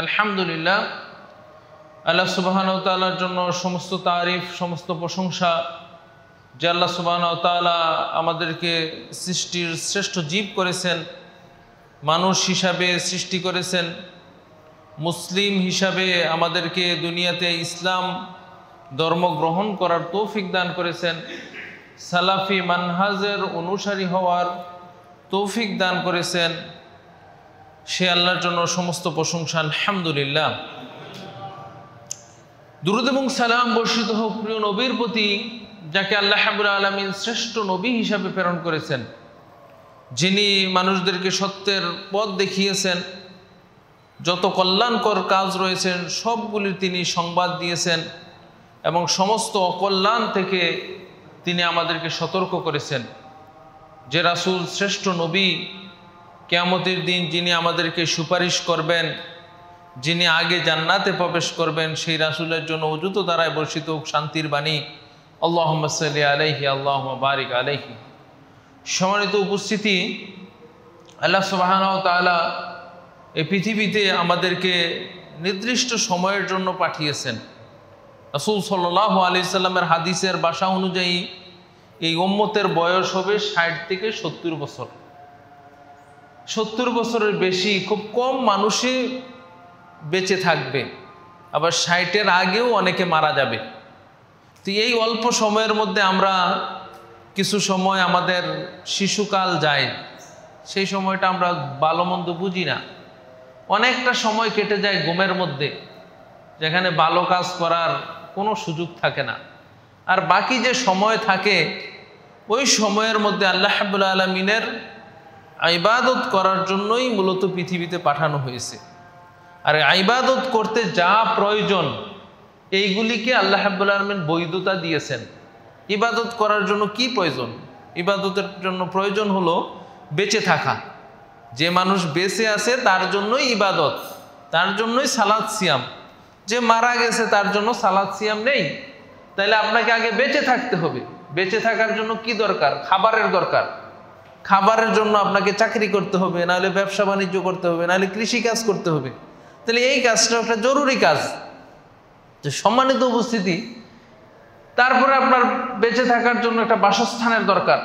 আলহামদুলিল্লাহ, আল্লাহ সুবহানাহু ওয়া তাআলার জন্য সমস্ত তারিফ, সমস্ত প্রশংসা। যে আল্লাহ সুবহানাহু ওয়া তাআলা আমাদেরকে সৃষ্টির শ্রেষ্ঠ জীব করেছেন, মানুষ হিসাবে সৃষ্টি করেছেন, মুসলিম হিসাবে আমাদেরকে দুনিয়াতে ইসলাম ধর্ম গ্রহণ করার তৌফিক দান করেছেন, সালাফি মানহাজের অনুসারী হওয়ার তৌফিক দান করেছেন। সে আল্লাহর জন্য সমস্ত প্রশংসা। আলহামদুলিল্লাহ, দুরূদ এবং সালাম বর্ষিত হোক প্রিয় নবীর প্রতি, যাকে আল্লাহ রাব্বুল আলামিন শ্রেষ্ঠ নবী হিসাবে প্রেরণ করেছেন, যিনি মানুষদেরকে সত্যের পথ দেখিয়েছেন, যত কল্যাণকর কাজ রয়েছেন সবগুলির তিনি সংবাদ দিয়েছেন এবং সমস্ত অকল্যাণ থেকে তিনি আমাদেরকে সতর্ক করেছেন। যে রাসূল শ্রেষ্ঠ নবী, কিয়ামতের দিন যিনি আমাদেরকে সুপারিশ করবেন, যিনি আগে জান্নাতে প্রবেশ করবেন, সেই রাসূলের জন্য উজুত দ্বারায় বর্ষিত শান্তির বাণী। আল্লাহুম্মা সাল্লি আলাইহি, আল্লাহুম্মা বারিক আলাইহি। সম্মানিত উপস্থিতি, আল্লাহ সুবহানাহু ওয়া তাআলা এই পৃথিবীতে আমাদেরকে নির্দিষ্ট সময়ের জন্য পাঠিয়েছেন। রাসূল সাল্লাল্লাহু আলাইহি সাল্লামের হাদিসের ভাষা অনুযায়ী এই উম্মতের বয়স হবে ৬০ থেকে ৭০ বছর। ৭০ বছরের বেশি খুব কম মানুষই বেঁচে থাকবে, আবার ৬০-এর আগেও অনেকে মারা যাবে। তো এই অল্প সময়ের মধ্যে আমরা কিছু সময় আমাদের শিশুকাল যায়, সেই সময়টা আমরা ভালো মন্দ বুঝি না। অনেকটা সময় কেটে যায় ঘুমের মধ্যে, যেখানে ভালো কাজ করার কোনো সুযোগ থাকে না। আর বাকি যে সময় থাকে, ওই সময়ের মধ্যে আল্লাহ রাব্বুল আলামিনের ইবাদত করার জন্যই মূলত পৃথিবীতে পাঠানো হয়েছে। আর ইবাদত করতে যা প্রয়োজন, এইগুলিকে আল্লাহ রাব্বুল আলামিন বৈধতা দিয়েছেন। ইবাদত করার জন্য কি প্রয়োজন? ইবাদতের জন্য প্রয়োজন হলো বেঁচে থাকা। যে মানুষ বেঁচে আছে তার জন্যই ইবাদত, তার জন্যই সালাত সিয়াম। যে মারা গেছে তার জন্য সালাত সিয়াম নেই। তাইলে আপনাকে আগে বেঁচে থাকতে হবে। বেঁচে থাকার জন্য কি দরকার? খাবারের দরকার। খাবারের জন্য আপনাকে চাকরি করতে হবে, নাহলে ব্যবসা বাণিজ্য করতে হবে, নাহলে কৃষিকাজ করতে হবে। তাহলে এই কাজটা একটা জরুরি কাজ। যে সম্মানিত উপস্থিতি, তারপরে আপনার বেঁচে থাকার জন্য একটা বাসস্থানের দরকার,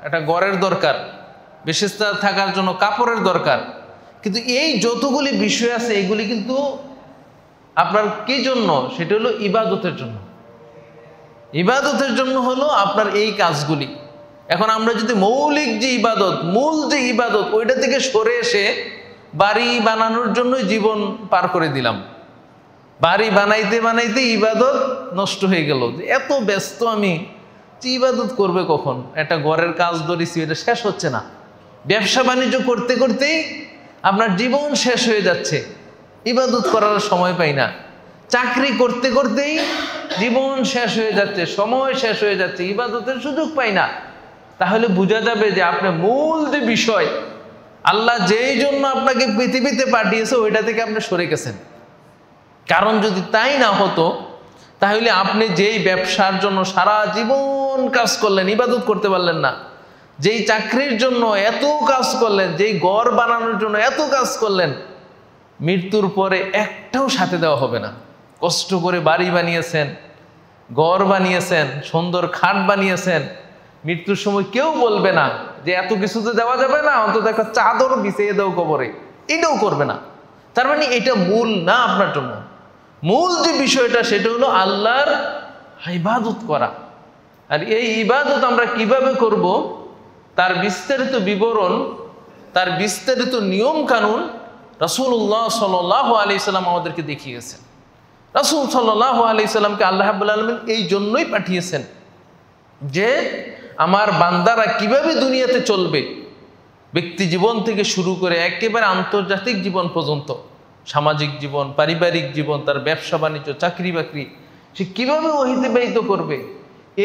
একটা ঘরের দরকার, বেঁচে থাকার জন্য কাপড়ের দরকার। কিন্তু এই যতগুলি বিষয় আছে, এগুলি কিন্তু আপনার কি জন্য? সেটা হলো ইবাদতের জন্য। ইবাদতের জন্য হলো আপনার এই কাজগুলি। এখন আমরা যদি মৌলিক যে ইবাদত, মূল যে ইবাদত, ওইটা থেকে সরে এসে বাড়ি বানানোর জন্যই জীবন পার করে দিলাম, বাড়ি বানাইতে বানাইতে ইবাদত নষ্ট হয়ে গেল। এত ব্যস্ত আমি, যে ইবাদত করবে কখন? একটা ঘরের কাজ ধরেছি, এটা শেষ হচ্ছে না। ব্যবসা বাণিজ্য করতে করতেই আপনার জীবন শেষ হয়ে যাচ্ছে, ইবাদত করার সময় পাই না। চাকরি করতে করতেই জীবন শেষ হয়ে যাচ্ছে, সময় শেষ হয়ে যাচ্ছে, ইবাদতের সুযোগ পাই না। তাহলে বোঝা যাবে যে আপনার মূল যে বিষয়, আল্লাহ যেই জন্য আপনাকে পৃথিবীতে পাঠিয়েছে, ওইটা থেকে আপনি সরে গেছেন। কারণ যদি তাই না হতো, তাহলে আপনি যেই ব্যবসার জন্য সারা জীবন কাজ করলেন, ইবাদত করতে পারলেন না। যেই চাকরির জন্য এত কাজ করলেন, যেই ঘর বানানোর জন্য এত কাজ করলেন, মৃত্যুর পরে একটাও সাথে দেওয়া হবে না। কষ্ট করে বাড়ি বানিয়েছেন, ঘর বানিয়েছেন, সুন্দর খাট বানিয়েছেন, মৃত্যুর সময় কেউ বলবে না যে এত কিছু তো দেওয়া যাবে না, অন্তত একটা চাদর বিছিয়ে দাও কবরে, এটাও করবে না। তার মানে এটা মূল না আপনার জন্য। মূল যে বিষয়টা, সেটা হলো আল্লাহর ইবাদত করা। আর এই ইবাদত আমরা কিভাবে করব, তার বিস্তারিত বিবরণ, তার বিস্তারিত নিয়ম কানুন রাসূলুল্লাহ সাল্লাল্লাহু আলাইহি সাল্লাম আমাদেরকে দেখিয়েছেন। রাসূল সাল্লাল্লাহু আলাইহি সাল্লামকে আল্লাহ রাব্বুল আলামিন এই জন্যই পাঠিয়েছেন যে আমার বান্দারা কিভাবে দুনিয়াতে চলবে, ব্যক্তি জীবন থেকে শুরু করে একেবারে আন্তর্জাতিক জীবন পর্যন্ত, সামাজিক জীবন, পারিবারিক জীবন, তার ব্যবসা বাণিজ্য, চাকরি বাকরি, সে কীভাবে অতিবাহিত করবে,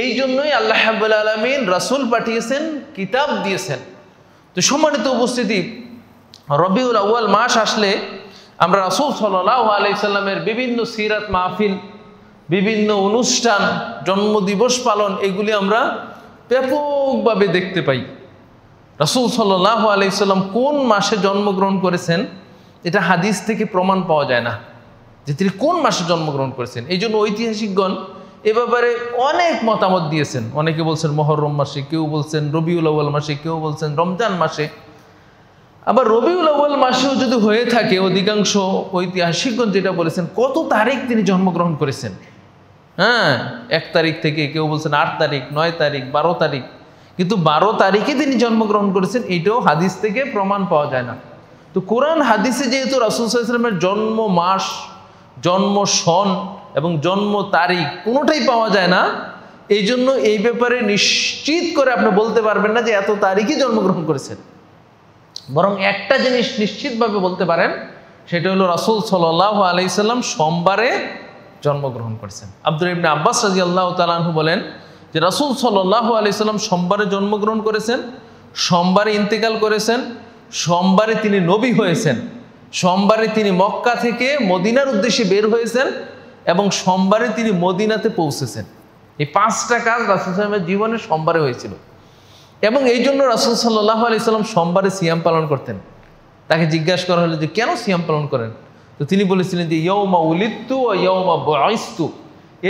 এই জন্যই আল্লাহ রাব্বুল আলামিন রাসূল পাঠিয়েছেন, কিতাব দিয়েছেন। তো সম্মানিত উপস্থিতি, রবিউল আউয়াল মাস আসলে আমরা রাসূল সাল্লাল্লাহু আলাইহি সাল্লামের বিভিন্ন সিরাত মাহফিল, বিভিন্ন অনুষ্ঠান, জন্মদিবস পালন, এগুলি আমরা ব্যাপকভাবে দেখতে পাই। রাসূল সাল্লাল্লাহু আলাইহি সাল্লাম কোন মাসে জন্মগ্রহণ করেছেন, এটা হাদিস থেকে প্রমাণ পাওয়া যায় না যে তিনি কোন মাসে জন্মগ্রহণ করেছেন। এই জন্য ঐতিহাসিকগণ এ ব্যাপারে অনেক মতামত দিয়েছেন। অনেকে বলছেন মুহররম মাসে, কেউ বলছেন রবিউল আউয়াল মাসে, কেউ বলছেন রমজান মাসে। আবার রবিউল আউয়াল মাসেও যদি হয়ে থাকে, অধিকাংশ ঐতিহাসিকগণ যেটা বলেছেন কত তারিখ তিনি জন্মগ্রহণ করেছেন। হ্যাঁ, 1 তারিখ থেকে, কেউ বলছেন 8 তারিখ, 9 তারিখ, 12 তারিখ, কিন্তু 12 তারিখে তিনি জন্মগ্রহণ করেছেন এটাও হাদিস থেকে প্রমাণ পাওয়া যায় না। তো কোরআন হাদিসে যেহেতু রাসূল সাল্লাল্লাহু আলাইহি ওয়াসাল্লামের জন্ম মাস, জন্ম সন এবং জন্ম তারিখ কোনোটাই পাওয়া যায় না, এই জন্য এই ব্যাপারে নিশ্চিত করে আপনি বলতে পারবেন না যে এত তারিখে জন্মগ্রহণ করেছেন। বরং একটা জিনিস নিশ্চিতভাবে বলতে পারেন, সেটা হলো রাসূল সাল্লাল্লাহু আলাইহি সাল্লাম সোমবারে জন্মগ্রহণ করেছেন। আব্দুল্লাহ ইবনে আব্বাস রাদিয়াল্লাহু তাআলা আনহু বলেন যে রাসূল সাল্লাল্লাহু আলাইহি সাল্লাম সোমবারে জন্মগ্রহণ করেছেন, সোমবারে ইন্তেকাল করেছেন, সোমবারে তিনি নবী হয়েছেন, সোমবারে তিনি মক্কা থেকে মদিনার উদ্দেশ্যে বের হয়েছেন এবং সোমবারে তিনি মদিনাতে পৌঁছেছেন। এই 5টা কাজ রাসূল সাল্লাল্লাহু আলাইহি জীবনে সোমবারে হয়েছিল। এবং এই জন্য রাসূল সাল্লাল্লাহু আলাইহি সাল্লাম সোমবারে সিয়াম পালন করতেন। তাকে জিজ্ঞাসা করা হলো যে কেন সিয়াম পালন করেন? তো তিনি বলেছিলেন যে ইয়াউমা উলিদতু ওয়া ইয়াউমা বুইসতু,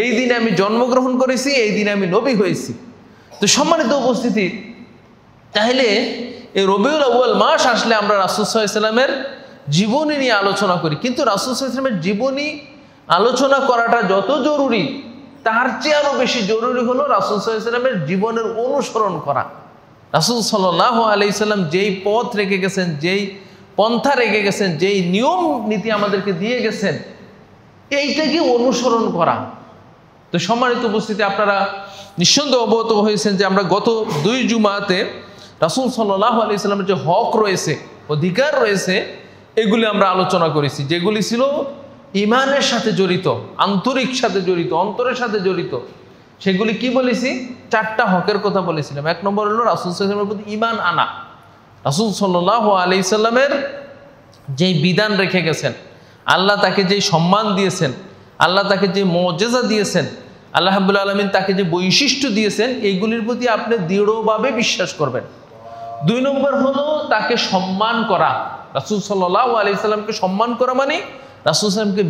এই দিনে আমি জন্মগ্রহণ করেছি, এই দিনে আমি নবী হয়েছি। তো সম্মানিত উপস্থিতি, তাহলে এই রবিউল আউয়াল মাস আসলে আমরা রাসূল সাল্লাল্লাহু আলাইহি সাল্লামের জীবনী নিয়ে আলোচনা করি, কিন্তু রাসূল সাল্লাল্লাহু আলাইহি সাল্লামের জীবনী আলোচনা করাটা যত জরুরি, তার চেয়ে আরও বেশি জরুরি হলো রাসূল সাল্লাল্লাহু আলাইহি সাল্লামের জীবনের অনুসরণ করা। রাসূল সাল্লাল্লাহু আলাইহি সাল্লাম যেই পথ রেখে গেছেন, যেই পন্থা রেখে গেছেন, যেই নিয়ম নীতি আমাদেরকে দিয়ে গেছেন, এইটাকে অনুসরণ করা। তো সম্মানিত উপস্থিতি, আপনারা নিঃসন্দেহে অবগত হয়েছেন যে আমরা গত 2 জুমাতে রাসূল সাল্লাল্লাহু আলাইহি সাল্লামের যে হক রয়েছে, অধিকার রয়েছে, এগুলি আমরা আলোচনা করেছি, যেগুলি ছিল ঈমানের সাথে জড়িত, আন্তরিক সাথে জড়িত, অন্তরের সাথে জড়িত। সেগুলি কি বলেছি? 4টা হকের কথা বলেছিলাম। 1 নম্বর হলো রাসূল সাল্লাল্লাহু আলাইহি সাল্লামের প্রতি ঈমান আনা। রাসূল সাল্লাল্লাহু আলাইহি সাল্লামের যেই বিধান রেখে গেছেন, আল্লাহ তাকে যেই সম্মান দিয়েছেন, আল্লাহ তাকে যে মুজিজা দিয়েছেন, আল্লাহ রাব্বুল আলামিন তাকে যে বৈশিষ্ট্য দিয়েছেন, এইগুলির প্রতি আপনি দৃঢ়ভাবে বিশ্বাস করবেন। 2 নম্বর হলো তাকে সম্মান করা। রাসূল সাল্লাল্লাহু আলাইহি সাল্লামকে সম্মান করা মানে রাসূল সাল্লামকে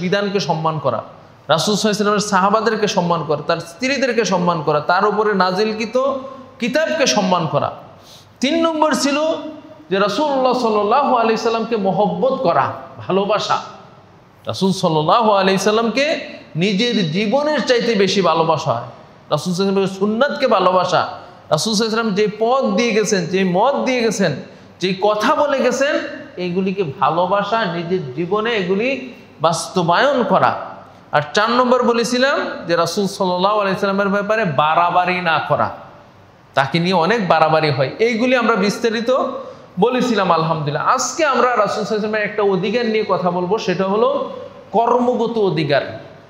বিধানকে সম্মান করা, রাসূল সাল্লাল্লাহু আলাইহি সাল্লামের সাহাবাদেরকে সম্মান করা, তার স্ত্রীদেরকে সম্মান করা, তার উপরে নাজিলকৃত কিতাবকে সম্মান করা। 3 নম্বর ছিল যে রাসূলুল্লাহ সাল্লাল্লাহু আলাইহি সাল্লামকে মহব্বত করা, ভালোবাসা। রাসূল সাল্লাল্লাহু আলাইহি সাল্লামকে নিজের জীবনের চাইতে বেশি ভালোবাসা, রাসূল সাল্লাল্লাহু আলাইহি সাল্লামের সুন্নাতকে ভালোবাসা। রাসূল সাল্লাল্লাহু আলাইহি সাল্লাম যে পথ দিয়ে গেছেন, যে মত দিয়ে গেছেন, যে কথা বলে গেছেন, এইগুলিকে ভালোবাসা, নিজের জীবনে এগুলি বাস্তবায়ন করা। আর 4 নম্বর বলেছিলাম যে রাসূল সাল্লাল্লাহু আলাইহি সাল্লামের ব্যাপারে বাড়াবাড়ি না করা, তাকে নিয়ে অনেক বাড়াবাড়ি হয়, এইগুলি আমরা বিস্তারিত বলেছিলাম আলহামদুলিল্লাহ। আজকে আমরা রাসূল সাল্লাল্লাহু আলাইহি সাল্লামের একটা অধিকার নিয়ে কথা বলবো, সেটা হলো কর্মগত অধিকার।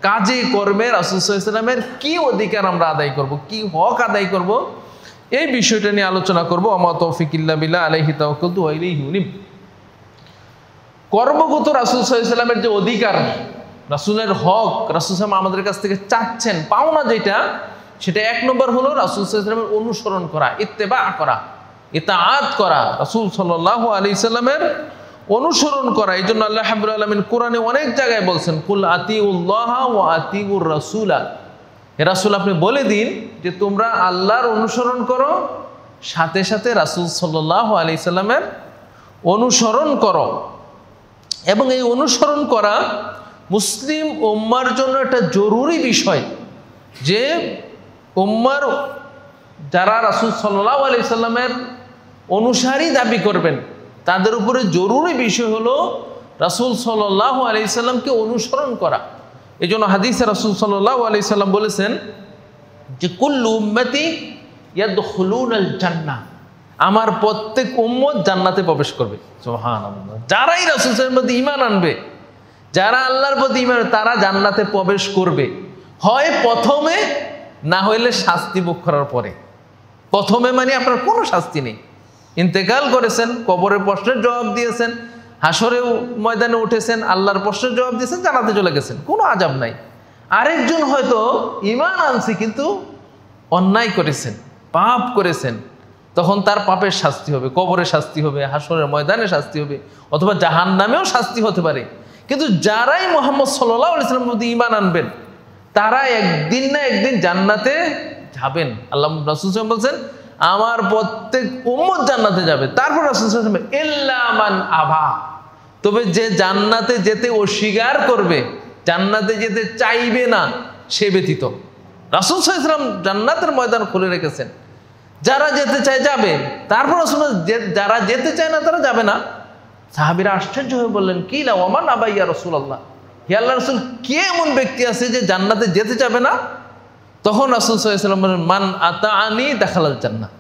কাজে কর্মে রাসূল সাল্লাল্লাহু আলাইহি সাল্লামের কি অধিকার আমরা আদায় করব, কি হক আদায় করব, এই বিষয়টা নিয়ে আলোচনা করব। আমা তৌফিক ইল্লা বিল্লাহ, আলাইহি তাওয়াক্কালতু ওয়া ইলাইহি উনীব। কর্মগত রাসূল সাল্লাল্লাহু আলাইহি সাল্লামের যে অধিকার, রাসূলের হক, রাসূল সাল্লাল্লাহু আলাইহি সাল্লাম আমাদের কাছ থেকে চাচ্ছেন, পাওনা যেটা, সেটা 1 নম্বর হলো রাসূল সাল্লাল্লাহু আলাইহি সাল্লামের অনুসরণ করা, ইত্তেবা করা, ইতাআত করা, রাসূল সাল্লাল্লাহু আলাইহি সাল্লামের অনুসরণ করা। এই জন্য আল্লাহ রাব্বুল আলামিন কোরআনে অনেক জায়গায় বলছেন, কুল আতিউল্লাহ ওয়া আতিউর রাসূলা, হে রাসূল আপনি বলে দিন যে তোমরা আল্লাহর অনুসরণ করো, সাথে সাথে রাসূল সাল্লাল্লাহু আলাইহি সাল্লামের অনুসরণ করো। এবং এই অনুসরণ করা মুসলিম উম্মার জন্য একটা জরুরি বিষয়, যে উম্মার যারা রাসূল সাল্লাল্লাহু আলাইহি সাল্লামের অনুসারী দাবি করবেন, তাদের উপরে জরুরি বিষয় হলো রাসূল সাল্লাল্লাহু আলাইহি সাল্লামকে অনুসরণ করা। এই জন্য হাদিসে রাসূল সাল্লাল্লাহু আলাইহি সাল্লাম বলেছেন যে কুল্লু উম্মতি ইয়াদখুলুনাল জান্নাহ, আমার প্রত্যেক উম্মত জান্নাতে প্রবেশ করবে। সুবহানাল্লাহ। যারাই রাসূল সাল্লাল্লাহু আলাইহি সাল্লামের প্রতি ঈমান আনবে, যারা আল্লাহর প্রতি ঈমান, তারা জান্নাতে প্রবেশ করবে, হয় প্রথমে, না হইলে শাস্তি ভোগ করার পরে। প্রথমে মানে আপনার কোনো শাস্তি নেই, ইন্তেকাল করেছেন, কবরের প্রশ্নের জবাব দিয়েছেন, হাসরে ময়দানে উঠেছেন, আল্লাহর প্রশ্নের জবাব দিয়েছেন, জান্নাতে চলে গেছেন, কোনো আযাব নাই। আরেকজন হয়তো ঈমান আনছে কিন্তু অন্যায় করেছেন, পাপ করেছেন, তখন তার পাপের শাস্তি হবে, কবরে শাস্তি হবে, হাসরের ময়দানে শাস্তি হবে, অথবা জাহান্নামেও শাস্তি হতে পারে। কিন্তু যারাই মুহাম্মদ সাল্লাল্লাহু আলাইহি ওয়াসাল্লামের প্রতি ঈমান আনবেন তারা একদিন না একদিন জান্নাতে যাবেন। আল্লাহ রাসূল সাল্লাল্লাহু আলাইহি ওয়াসাল্লাম বলছেন আমার প্রত্যেক উম্মত জান্নাতে যাবে। তারপর রাসূল সাল্লাল্লাহু আলাইহি ওয়াসাল্লাম ইল্লা মান আবা, তবে যে জান্নাতে যেতে অস্বীকার করবে, জান্নাতে যেতে চাইবে না, সে ব্যতীত। রাসূল সাল্লাল্লাহু আলাইহি ওয়াসাল্লাম জান্নাতের ময়দান খুলে রেখেছেন, যারা যেতে চায় যাবে। তারপর যারা যেতে চায় না তারা যাবে না। সাহাবীরা আশ্চর্য হয়ে বললেন কি লা ওমান আবা ইয়া রাসূলুল্লাহ, হে আল্লাহর রাসূল কে এমন ব্যক্তি আছে যে জান্নাতে যেতে যাবে না? তখন রাসূল সাল্লাল্লাহু আলাইহি ওয়াসাল্লাম বলেন মান আতাআনি দাখালাল জান্নাহ,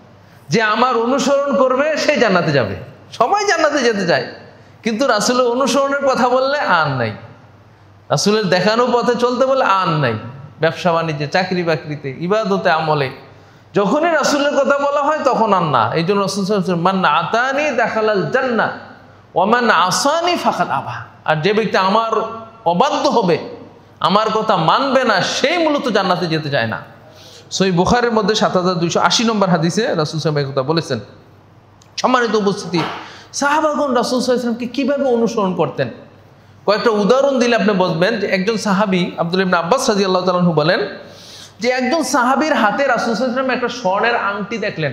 যে আমার অনুসরণ করবে সে জান্নাতে যাবে। সবাই জান্নাতে যেতে চায়, কিন্তু রাসূলের অনুসরণের কথা বললে আর নাই, রাসূলের দেখানো পথে চলতে বলে আর নাই। ব্যবসা বাণিজ্যে, চাকরি বাকরিতে, ইবাদতে, আমলে যখনই রাসূলের কথা বলা হয় তখন আর না। এই জন্য রাসূল সাল্লাল্লাহু আলাইহি ওয়াসাল্লাম মান আতানি দাখালাল জান্নাহ ওয়া মান আসানি ফাকাদ আবা, আর যে ব্যক্তি আমার অবাধ্য হবে, আমার কথা মানবে না, সেই মূলত জান্নাতে যেতে চায় না। সহিহ বুখারীর মধ্যে ৭২৮০ নম্বর হাদিসে রাসূল সাল্লাল্লাহু আলাইহি ওয়াসাল্লাম কথা বলেছেন। সম্মানিত উপস্থিতি, সাহাবাগণ রাসূল সাল্লাল্লাহু আলাইহি ওয়াসাল্লামকে কিভাবে অনুসরণ করতেন কয়েকটা উদাহরণ দিলে আপনি বুঝবেন। যে একজন সাহাবী আব্দুল্লাহ ইবনে আব্বাস রাদিয়াল্লাহু তাআলা আনহু বলেন যে একজন সাহাবীর হাতে রাসূল সাল্লাল্লাহু আলাইহি ওয়াসাল্লাম একটা স্বর্ণের আংটি দেখলেন।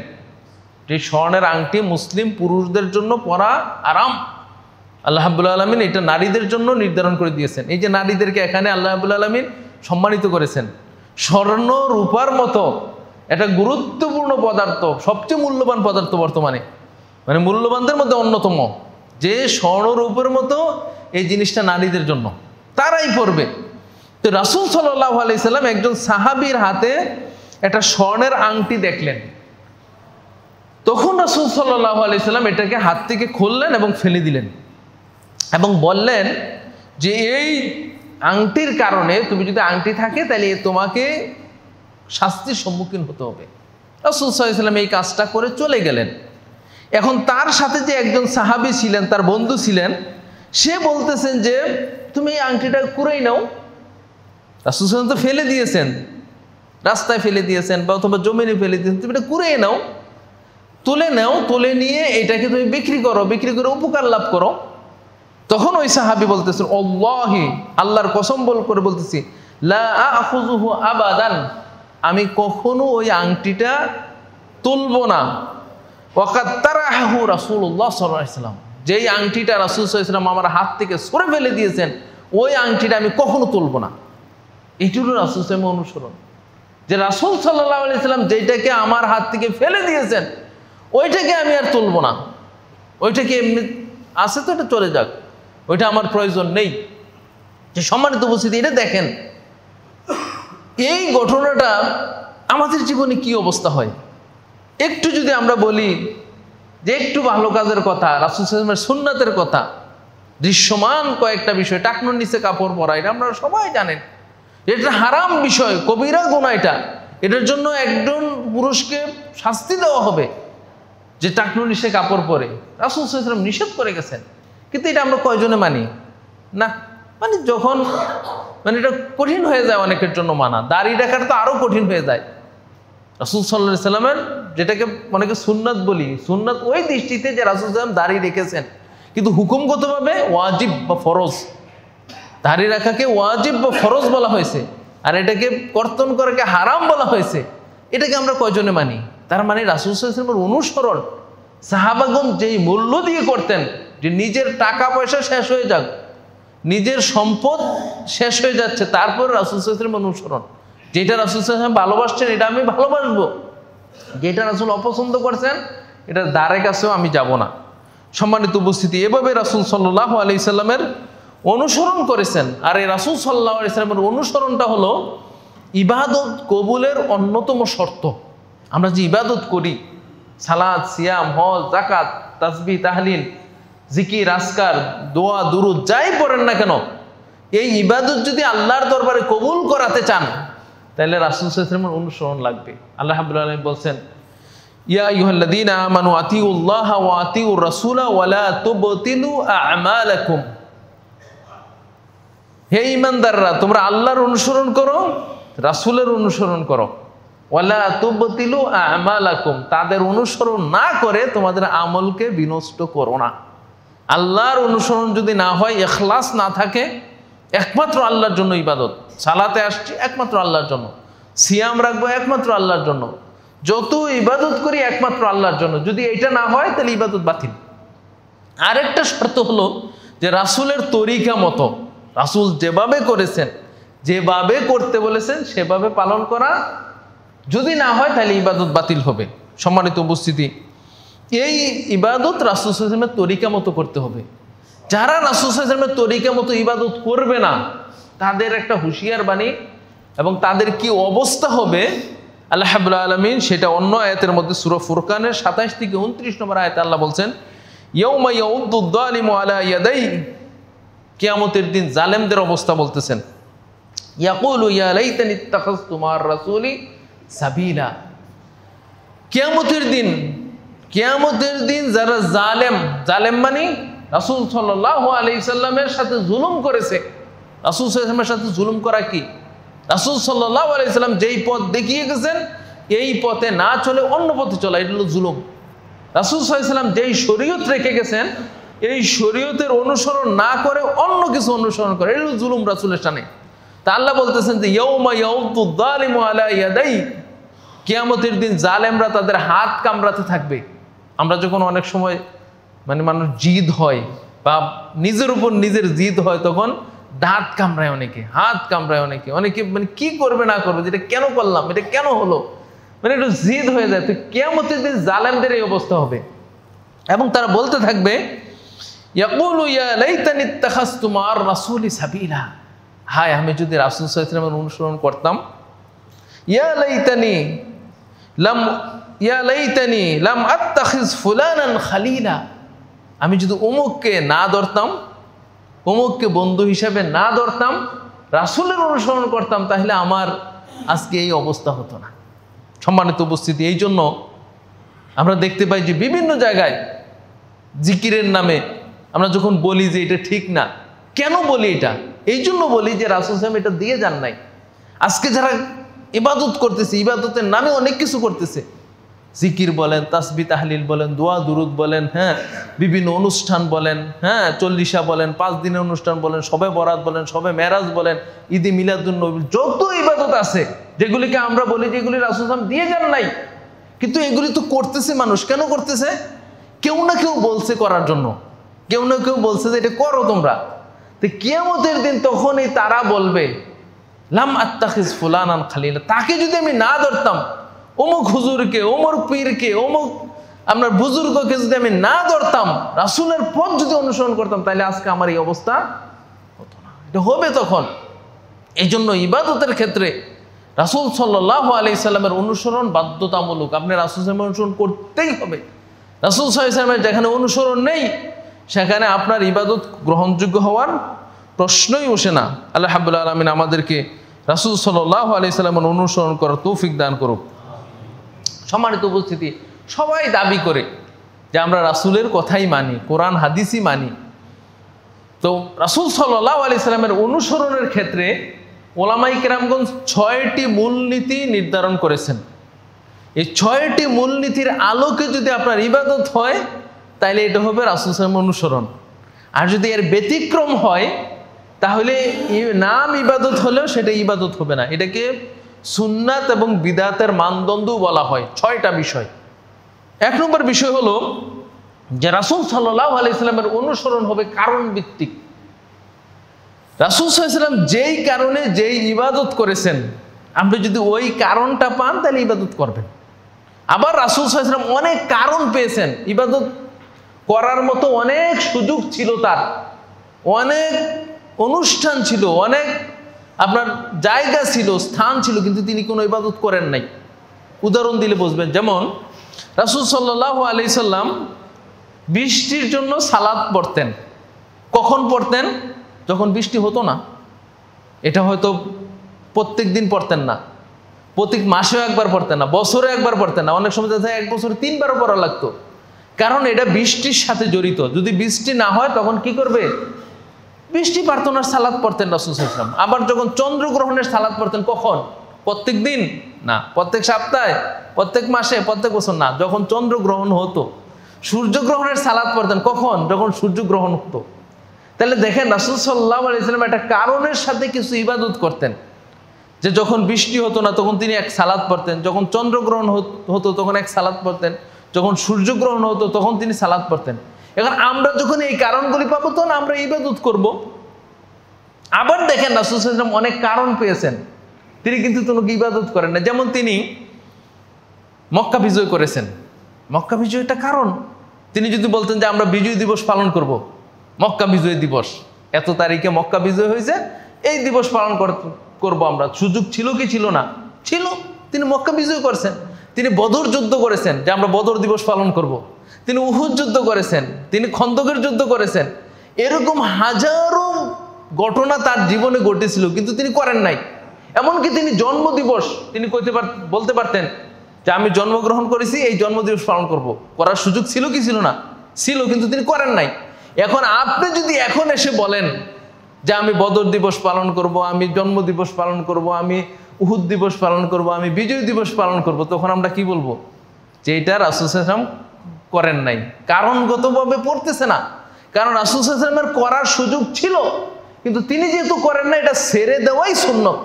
যে স্বর্ণের আংটি মুসলিম পুরুষদের জন্য পরা আরাম, আল্লাহ রাব্বুল আলামিন এটা নারীদের জন্য নির্ধারণ করে দিয়েছেন। এই যে নারীদেরকে এখানে আল্লাহ রাব্বুল আলামিন সম্মানিত করেছেন। স্বর্ণ রূপার মতো একটা গুরুত্বপূর্ণ পদার্থ, সবচেয়ে মূল্যবান পদার্থ বর্তমানে, মানে মূল্যবানদের মধ্যে অন্যতম, যে স্বর্ণ রূপের মতো এই জিনিসটা নারীদের জন্য, তারাই পরবে। তো রাসূল সাল্লাল্লাহু আলাইহি সাল্লাম একজন সাহাবীর হাতে একটা স্বর্ণের আংটি দেখলেন। তখন রাসূল সাল্লাল্লাহু আলাইহি সাল্লাম এটাকে হাত থেকে খুললেন এবং ফেলে দিলেন এবং বললেন যে এই আংটির কারণে, তুমি যদি আংটি থাকে তাহলে তোমাকে শাস্তির সম্মুখীন হতে হবে। রাসূল সাল্লাল্লাহু আলাইহি সাল্লাম এই কাজটা করে চলে গেলেন। এখন তার সাথে যে একজন সাহাবী ছিলেন, তার বন্ধু ছিলেন, সে বলতেছেন যে তুমি এই আংটিটা কুড়াই নাও। রাসূল সাল্লাল্লাহু আলাইহি সাল্লাম তো ফেলে দিয়েছেন, রাস্তায় ফেলে দিয়েছেন বা অথবা জমিনে ফেলে দিয়েছেন, তুমি এটা কুড়িয়ে নাও, তুলে নাও, তুলে নিয়ে এটাকে তুমি বিক্রি করো, বিক্রি করে উপকার লাভ করো। তখন ওই সাহাবী বলতেছেন আল্লাহি, আল্লাহর কসম করে বলতেছি, লা আখুযুহু আবাদান, আমি কখনো ওই আংটিটা তুলবো না। ওয়াকাদ তারাহু রাসূলুল্লাহ সাল্লাল্লাহু আলাইহি ওয়াসাল্লাম, যেই আংটিটা রাসূল সাল্লাল্লাহু আলাইহি ওয়াসাল্লাম আমার হাত থেকে সরে ফেলে দিয়েছেন, ওই আংটিটা আমি কখনো তুলবো না। এটি হলো রাসূল সাল্লাল্লাহু আলাইহি ওয়াসাল্লামের অনুসরণ। যে রাসূল সাল্লাল্লাহু আলাইহি ওয়াসাল্লাম যেটাকে আমার হাত থেকে ফেলে দিয়েছেন ওইটাকে আমি আর তুলবো না, ওইটাকে এমনি আছে তো এটা চলে যাক, ওইটা আমার প্রয়োজন নেই। যে সম্মানিত উপস্থিতি, এটা দেখেন এই ঘটনাটা আমাদের জীবনে কি অবস্থা হয়। একটু যদি আমরা বলি যে একটু ভালো কাজের কথা, রাসূল সাল্লাল্লাহু আলাইহি ওয়াসাল্লামের সুন্নাতের কথা, দৃশ্যমান কয়েকটা বিষয়, টাকনুর নিচে কাপড় পরা, এটা আমরা সবাই জানেন, এটা হারাম বিষয়, কবিরা গুনাহ। এটার জন্য একজন পুরুষকে শাস্তি দেওয়া হবে যে টাকনুর নিচে কাপড় পরে। রাসূল সাল্লাল্লাহু আলাইহি ওয়াসাল্লাম নিষেধ করে গেছেন, কিন্তু এটা আমরা কয়জনে মানি না? মানে যখন এটা কঠিন হয়ে যায় অনেকের জন্য মানা, দাড়ি রাখার তো আরো কঠিন হয়ে যায়। রাসূল সাল্লাল্লাহু আলাইহি ওয়াসাল্লামের যেটাকে অনেকে সুন্নাত বলি, সুন্নাত ওই দৃষ্টিতে যে রাসূল সাল্লাল্লাহু আলাইহি ওয়াসাল্লাম দাড়ি রেখেছেন, কিন্তু হুকুমগতভাবে ওয়াজিব বা ফরজ, দাড়ি রাখাকে ওয়াজিব বা ফরজ বলা হয়েছে, আর এটাকে কর্তন করাকে হারাম বলা হয়েছে। এটাকে আমরা কয়জনে মানি? তার মানে রাসূল সাল্লাল্লাহু আলাইহি ওয়াসাল্লামের অনুসরণ সাহাবাগণ যেই মূল্য দিয়ে করতেন, যে নিজের টাকা পয়সা শেষ হয়ে যাক, নিজের সম্পদ শেষ হয়ে যাচ্ছে, তারপর রাসূল সাল্লাল্লাহু আলাইহি ওয়াসাল্লামের অনুসরণ। যেটা রাসূল সাল্লাল্লাহু আলাইহি ওয়াসাল্লাম ভালোবাসছেন এটা আমি ভালোবাসবো, যেটা রাসূল অপছন্দ করছেন এটা দ্বারে কাছেও আমি যাব না। সম্মানিত উপস্থিতি, এভাবে রাসূল সাল্লাল্লাহু আলাইহি সাল্লামের অনুসরণ করেছেন। আর এই রাসূল সাল্লাল্লাহু আলাইহি সাল্লামের অনুসরণটা হলো ইবাদত কবুলের অন্যতম শর্ত। আমরা যে ইবাদত করি, সালাত, সিয়াম, হজ, যাকাত, তাসবিহ, তাহলিল, জিকির, আজকার, দোয়া, দুরুদ যাই পড়েন না কেন, এই ইবাদত যদি আল্লাহর দরবারে কবুল করাতে চান তাহলে রাসূল সাল্লাল্লাহু আলাইহি ওয়াসাল্লামের অনুসরণ লাগবে। আল্লাহ রাব্বুল আলামিন বলছেন, ইয়া আইয়ুহাল্লাযীনা আমানু আতিউল্লাহা ওয়া আতিউর রাসূলা ওয়া লা তুবতিলু আ'মালাকুম, হে ঈমানদাররা তোমরা আল্লাহর অনুসরণ করো, রাসূলের অনুসরণ করো, ওয়ালা তুবতিলু আমালাকুম, তাদের অনুসরণ না করে তোমাদের আমলকে বিনষ্ট করো না। আল্লাহর অনুসরণ যদি না হয়, ইখলাস না থাকে, একমাত্র আল্লাহর জন্য ইবাদত, সালাতে আসছি একমাত্র আল্লাহর জন্য, সিয়াম রাখবো একমাত্র আল্লাহর জন্য, যত ইবাদত করি একমাত্র আল্লাহর জন্য, যদি এটা না হয় তাহলে ইবাদত বাতিল। আরেকটা শর্ত হলো যে রাসূলের তরিকা মতো, রাসূল যেভাবে করেছেন, যেভাবে করতে বলেছেন সেভাবে পালন করা, যদি না হয় তাহলে ইবাদত বাতিল হবে। সম্মানিত উপস্থিতি, এই ইবাদত রাসূল সাল্লাল্লাহু আলাইহি ওয়াসাল্লামের তরিকা মতো করতে হবে। যারা রাসূল সাল্লাল্লাহু আলাইহি ওয়াসাল্লামের তরিকা মতো ইবাদত করবে না, তাদের একটা হুঁশিয়ার বাণী, এবং তাদের কি অবস্থা হবে আল্লাহ রাব্বুল আলামিন সেটা অন্য আয়াতের মধ্যে সূরা ফুরকানের 27 থেকে 29 নম্বর আয়াতে আল্লাহ বলছেন, ইয়াউমা ইয়াউদ্দুয যালিমু আলা ইয়াদাই, কিয়ামতের দিন জালেমদের অবস্থা বলতেছেন, ইয়াকুলু ইয়া লাইতানি ইত্তাখাযতু মা'আর রাসূলি সাবিলা। কিয়ামতের দিন যারা জালেম মানে রাসূল সাল্লাল্লাহু আলাইহি সাল্লামের সাথে জুলুম করেছে। রাসূল সাল্লাল্লাহু আলাইহি সাল্লামের সাথে জুলুম করা কি? রাসূল সাল্লাল্লাহু আলাইহি সাল্লাম যেই পথ দেখিয়ে গেছেন এই পথে না চলে অন্য পথে চলা, এটা হলো জুলুম। রাসূল সাল্লাল্লাহু আলাইহি সাল্লাম যেই শরীয়ত রেখে গেছেন এই শরীয়তের অনুসরণ না করে অন্য কিছু অনুসরণ করে, এটা হলো জুলুম রাসূলের শানে। তা আল্লাহ বলতেছেন যে ইয়াউমা ইয়াউদ্দুয যালিমু আলা ইয়াদাই, কিয়ামতের দিন জালেমরা তাদের হাত কামড়াতে থাকবে। আমরা যখন অনেক সময় মানুষ জিদ হয় বা নিজের উপর নিজের জিদ হয়, তখন দাঁত কামড়ায় অনেকে, হাত কামড়ায় অনেকে, কি করবে না করবে, যেটা কেন করলাম, এটা কেন হলো, একটু জিদ হয়ে যায়। তো কিয়ামতের দিন জালেমদের এই অবস্থা হবে, এবং তারা বলতে থাকবে ইয়াকুলু ইয়া লাইতানি ইত্তাখাযতু মা'আর রাসূলি সাবিলা, হায় আমি যদি রাসূল সাল্লাল্লাহু আলাইহি ওয়াসাল্লামের অনুসরণ করতাম। ইয়া লাইতানি লাম আত্তাখিজ ফুলানান খালিলা, আমি যদি অমুককে না ধরতাম, অমুককে বন্ধু হিসেবে না ধরতাম, রাসূলের অনুসরণ করতাম, তাহলে আমার আজকে এই অবস্থা হতো না। সম্মানিত উপস্থিতি, এই জন্য আমরা দেখতে পাই যে বিভিন্ন জায়গায় জিকিরের নামে আমরা যখন বলি যে এটা ঠিক না, কেন বলি এটা? এই জন্য বলি যে রাসূল সাল্লাল্লাহু আলাইহি ওয়াসাল্লাম এটা দিয়ে যান নাই। আজকে যারা ইবাদত করতেছে, ইবাদতের নামে অনেক কিছু করতেছে, জিকির বলেন, তাসবিহ তাহলিল বলেন, দোয়া দুরুদ বলেন, বিভিন্ন অনুষ্ঠান বলেন, চল্লিশা বলেন, 5 দিনের অনুষ্ঠান বলেন, শবে বরাত বলেন, শবে মেরাজ বলেন, ঈদে মিলাদুন নবী, যত ইবাদত আছে যেগুলিকে আমরা বলি যেগুলি রাসূল সাল্লাল্লাহু আলাইহি ওয়াসাল্লাম দিয়ে যান নাই, কিন্তু এগুলি তো করতেছে মানুষ। কেন করতেছে? কেউ না কেউ বলছে করার জন্য, কেউ না কেউ বলছে যে এটা করো তোমরা। তো কিয়ামতের দিন তখনই তারা বলবে লাম আত্তাখিজ ফুলানান খালিলা, তাকে যদি আমি না ধরতাম, অমুক হুজুরকে, অমুক পীরকে, অমুক আপনার বুজুর্গকে যদি আমি না ধরতাম, রাসূলের পথ যদি অনুসরণ করতাম, তাহলে আজকে আমার এই অবস্থা হতো না। এটা হবে তখন। এই জন্য ইবাদতের ক্ষেত্রে রাসূল সাল্লাল্লাহু আলাইহি সাল্লামের অনুসরণ বাধ্যতামূলক। আপনি রাসূল সাল্লাল্লাহু আলাইহি সাল্লামের অনুসরণ করতেই হবে। রাসূল সাল্লাল্লাহু আলাইহি সাল্লামের যেখানে অনুসরণ নেই, সেখানে আপনার ইবাদত গ্রহণযোগ্য হওয়ার প্রশ্নই ওঠে না। আল্লাহ রাব্বুল আলামিন আমাদেরকে রাসূল সাল্লাল্লাহু আলাইহি সাল্লামের অনুসরণ করার তৌফিক দান করুক। সম্মানিত উপস্থিতি, সবাই দাবি করে যে আমরা রাসূলের কথাই মানি, কোরআন হাদিসই মানি। তো রাসূল সাল্লাল্লাহু আলাইহি সাল্লামের অনুসরণের ক্ষেত্রে ওলামায়ে কেরামগণ 6টি মূলনীতি নির্ধারণ করেছেন। এই 6টি মূলনীতির আলোকে যদি আপনার ইবাদত হয়, তাহলে এটা হবে রাসূল সাল্লাল্লাহু আলাইহি সাল্লামের অনুসরণ। আর যদি এর ব্যতিক্রম হয়, তাহলে নাম ইবাদত হলেও সেটা ইবাদত হবে না। এটাকে সুন্নাত এবং বিদআতের মানদণ্ডও বলা হয়। 6টা বিষয়। 1 নম্বর বিষয় হলো যে রাসূল সাল্লাল্লাহু আলাইহি সাল্লামের অনুসরণ হবে কারণ ভিত্তিক। রাসূল সাল্লাল্লাহু আলাইহি সাল্লাম যেই কারণে যেই ইবাদত করেছেন, আপনি যদি ওই কারণটা পান তাহলে ইবাদত করবেন। আবার রাসূল সাল্লাল্লাহু আলাইহি সাল্লাম অনেক কারণ পেয়েছেন, ইবাদত করার মতো অনেক সুযোগ ছিল, তার অনেক অনুষ্ঠান ছিল, অনেক আপনার জায়গা ছিল, স্থান ছিল, কিন্তু তিনি কোনো ইবাদত করেন নাই। উদাহরণ দিলে বুঝবেন। যেমন রাসূল সাল্লাল্লাহু আলাইহি সাল্লাম বৃষ্টির জন্য সালাত পড়তেন। কখন পড়তেন? যখন বৃষ্টি হতো না। এটা হয়তো প্রত্যেক দিন পড়তেন না, প্রত্যেক মাসেও একবার পড়তেন না, বছরে একবার পড়তেন না, অনেক সময় দেখা যায় 1 বছরে 3 বারও পড়া লাগতো। কারণ এটা বৃষ্টির সাথে জড়িত। যদি বৃষ্টি না হয় তখন কি করবে? বৃষ্টি প্রার্থনার সালাত পড়তেন রাসূল সাল্লাল্লাহু আলাইহি ওয়াসাল্লাম। আবার যখন চন্দ্রগ্রহণের সালাত পড়তেন, কখন? প্রত্যেক দিন না, প্রত্যেক সপ্তাহে, প্রত্যেক মাসে, প্রত্যেক বছর না। যখন চন্দ্রগ্রহণ হতো, সূর্যগ্রহণের সালাত পড়তেন কখন? যখন সূর্যগ্রহণ হতো। তাহলে দেখেন রাসূল সাল্লাল্লাহু আলাইহি ওয়াসাল্লাম একটা কারণের সাথে কিছু ইবাদত করতেন, যে যখন বৃষ্টি হতো না তখন তিনি এক সালাত পড়তেন, যখন চন্দ্রগ্রহণ হতো তখন এক সালাত পড়তেন, যখন সূর্যগ্রহণ হতো তখন তিনি সালাত পড়তেন। এখন আমরা যখন এই কারণগুলি পাবো তখন আমরা ইবাদত করব। আবার দেখেন রাসূল সাল্লাল্লাহু আলাইহি ওয়াসাল্লাম অনেক কারণ পেয়েছেন, তিনি কিন্তু কোনো ইবাদত করেন না। যেমন তিনি মক্কা বিজয় করেছেন, মক্কা বিজয় একটা কারণ। তিনি যদি বলতেন যে আমরা বিজয় দিবস পালন করব, মক্কা বিজয় দিবস, এত তারিখে মক্কা বিজয় হয়েছে, এই দিবস পালন করব আমরা, সুযোগ ছিল কি ছিল না? ছিল। তিনি মক্কা বিজয় করেছেন। তিনি বদর যুদ্ধ করেছেন যে আমরা বদর দিবস পালন করব। তিনি উহুদ যুদ্ধ করেছেন, তিনি খন্দকের যুদ্ধ করেছেন। এরকম হাজারো ঘটনা তার জীবনে ঘটেছিল, কিন্তু তিনি করেন নাই। এমনকি তিনি জন্মদিবস তিনি বলতে পারতেন যে আমি জন্মগ্রহণ করেছি, এই জন্মদিবস পালন করব। করার সুযোগ ছিল কি ছিল না? ছিল, কিন্তু তিনি করেন নাই। এখন আপনি যদি এখন এসে বলেন যে আমি বদর দিবস পালন করব, আমি জন্মদিবস পালন করব, আমি উহুদ দিবস পালন করব, আমি বিজয় দিবস পালন করব, তখন আমরা কি বলবো? যে এটা রাসূল সাল্লাল্লাহু আলাইহি ওয়াসাল্লাম করেন নাই, কারণগতভাবে পড়তেছে না। কারণ রাসূল সাল্লাল্লাহু আলাইহি ওয়াসাল্লামের করার সুযোগ ছিল, কিন্তু তিনি যেহেতু করেন না, এটা ছেড়ে দেওয়াই সুন্নত।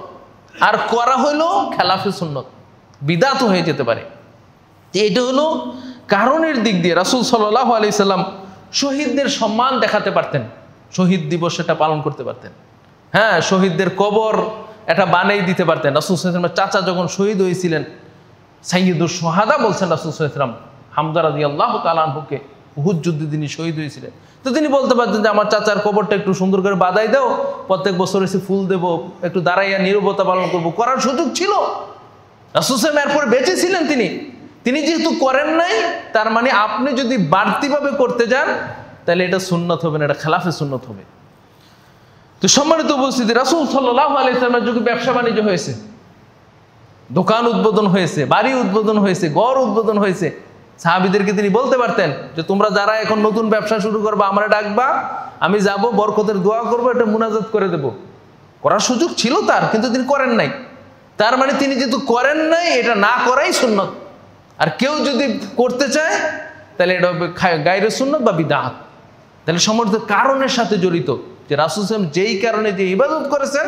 আর করা হইলো খেলাফে সুন্নত, বিদআত হয়ে যেতে পারে। এটা হলো কারণের দিক দিয়ে। রাসূল সাল্লাল্লাহু আলাইহি সাল্লাম শহীদদের সম্মান দেখাতে পারতেন, শহীদ দিবস এটা পালন করতে পারতেন। হ্যাঁ, শহীদদের কবর এটা বানিয়ে দিতে পারতেন। রাসূল সাল্লাল্লাহু আলাইহি ওয়াসাল্লামের চাচা যখন শহীদ হয়েছিলেন, সাইয়্যিদুশ শুহাদা বলছেন রাসূল সাল্লাল্লাহু আলাইহি ওয়াসাল্লাম, হামজা রাদিয়াল্লাহু তাআলা আনহুকে উহুদ যুদ্ধে তিনি শহীদ হয়েছিলেন। তো তিনি বলতে পারতেন যে আমার চাচার কবরটা একটু সুন্দর করে বাঁধাই দাও, প্রত্যেক বছর এসে ফুল দেবো, একটু দাঁড়াইয়া নীরবতা পালন করবো। করার সুযোগ ছিল, রাসূল সাল্লাল্লাহু আলাইহি ওয়াসাল্লাম এরপরে বেঁচে ছিলেন। তিনি যেহেতু করেন নাই, তার মানে আপনি যদি বাড়তিভাবে করতে যান তাহলে এটা সুন্নত হবে না, এটা খেলাফে সুন্নত হবে। তো সম্মানিত উপস্থিতি, রাসূল সাল্লাল্লাহু আলাইহি ওয়াসাল্লামের যুগে ব্যবসা বাণিজ্য হয়েছে, দোকান উদ্বোধন হয়েছে, বাড়ি উদ্বোধন হয়েছে, ঘর উদ্বোধন হয়েছে। সাহাবীদেরকে তিনি বলতে পারতেন যে তোমরা যারা এখন নতুন ব্যবসা শুরু করবা আমরা ডাকবা, আমি যাব, বরকতের দোয়া করবো, এটা মুনাজাত করে দেব। করার সুযোগ ছিল তার, কিন্তু তিনি করেন নাই। তার মানে তিনি যেহেতু করেন নাই, এটা না করাই সুন্নত। আর কেউ যদি করতে চায় তাহলে এটা হবে গায়রে সুন্নত বা বিদআত। তাহলে সমস্ত কারণের সাথে জড়িত, যে রাসূল সাল্লাল্লাহু আলাইহি ওয়াসাল্লাম যেই কারণে যে ইবাদত করেছেন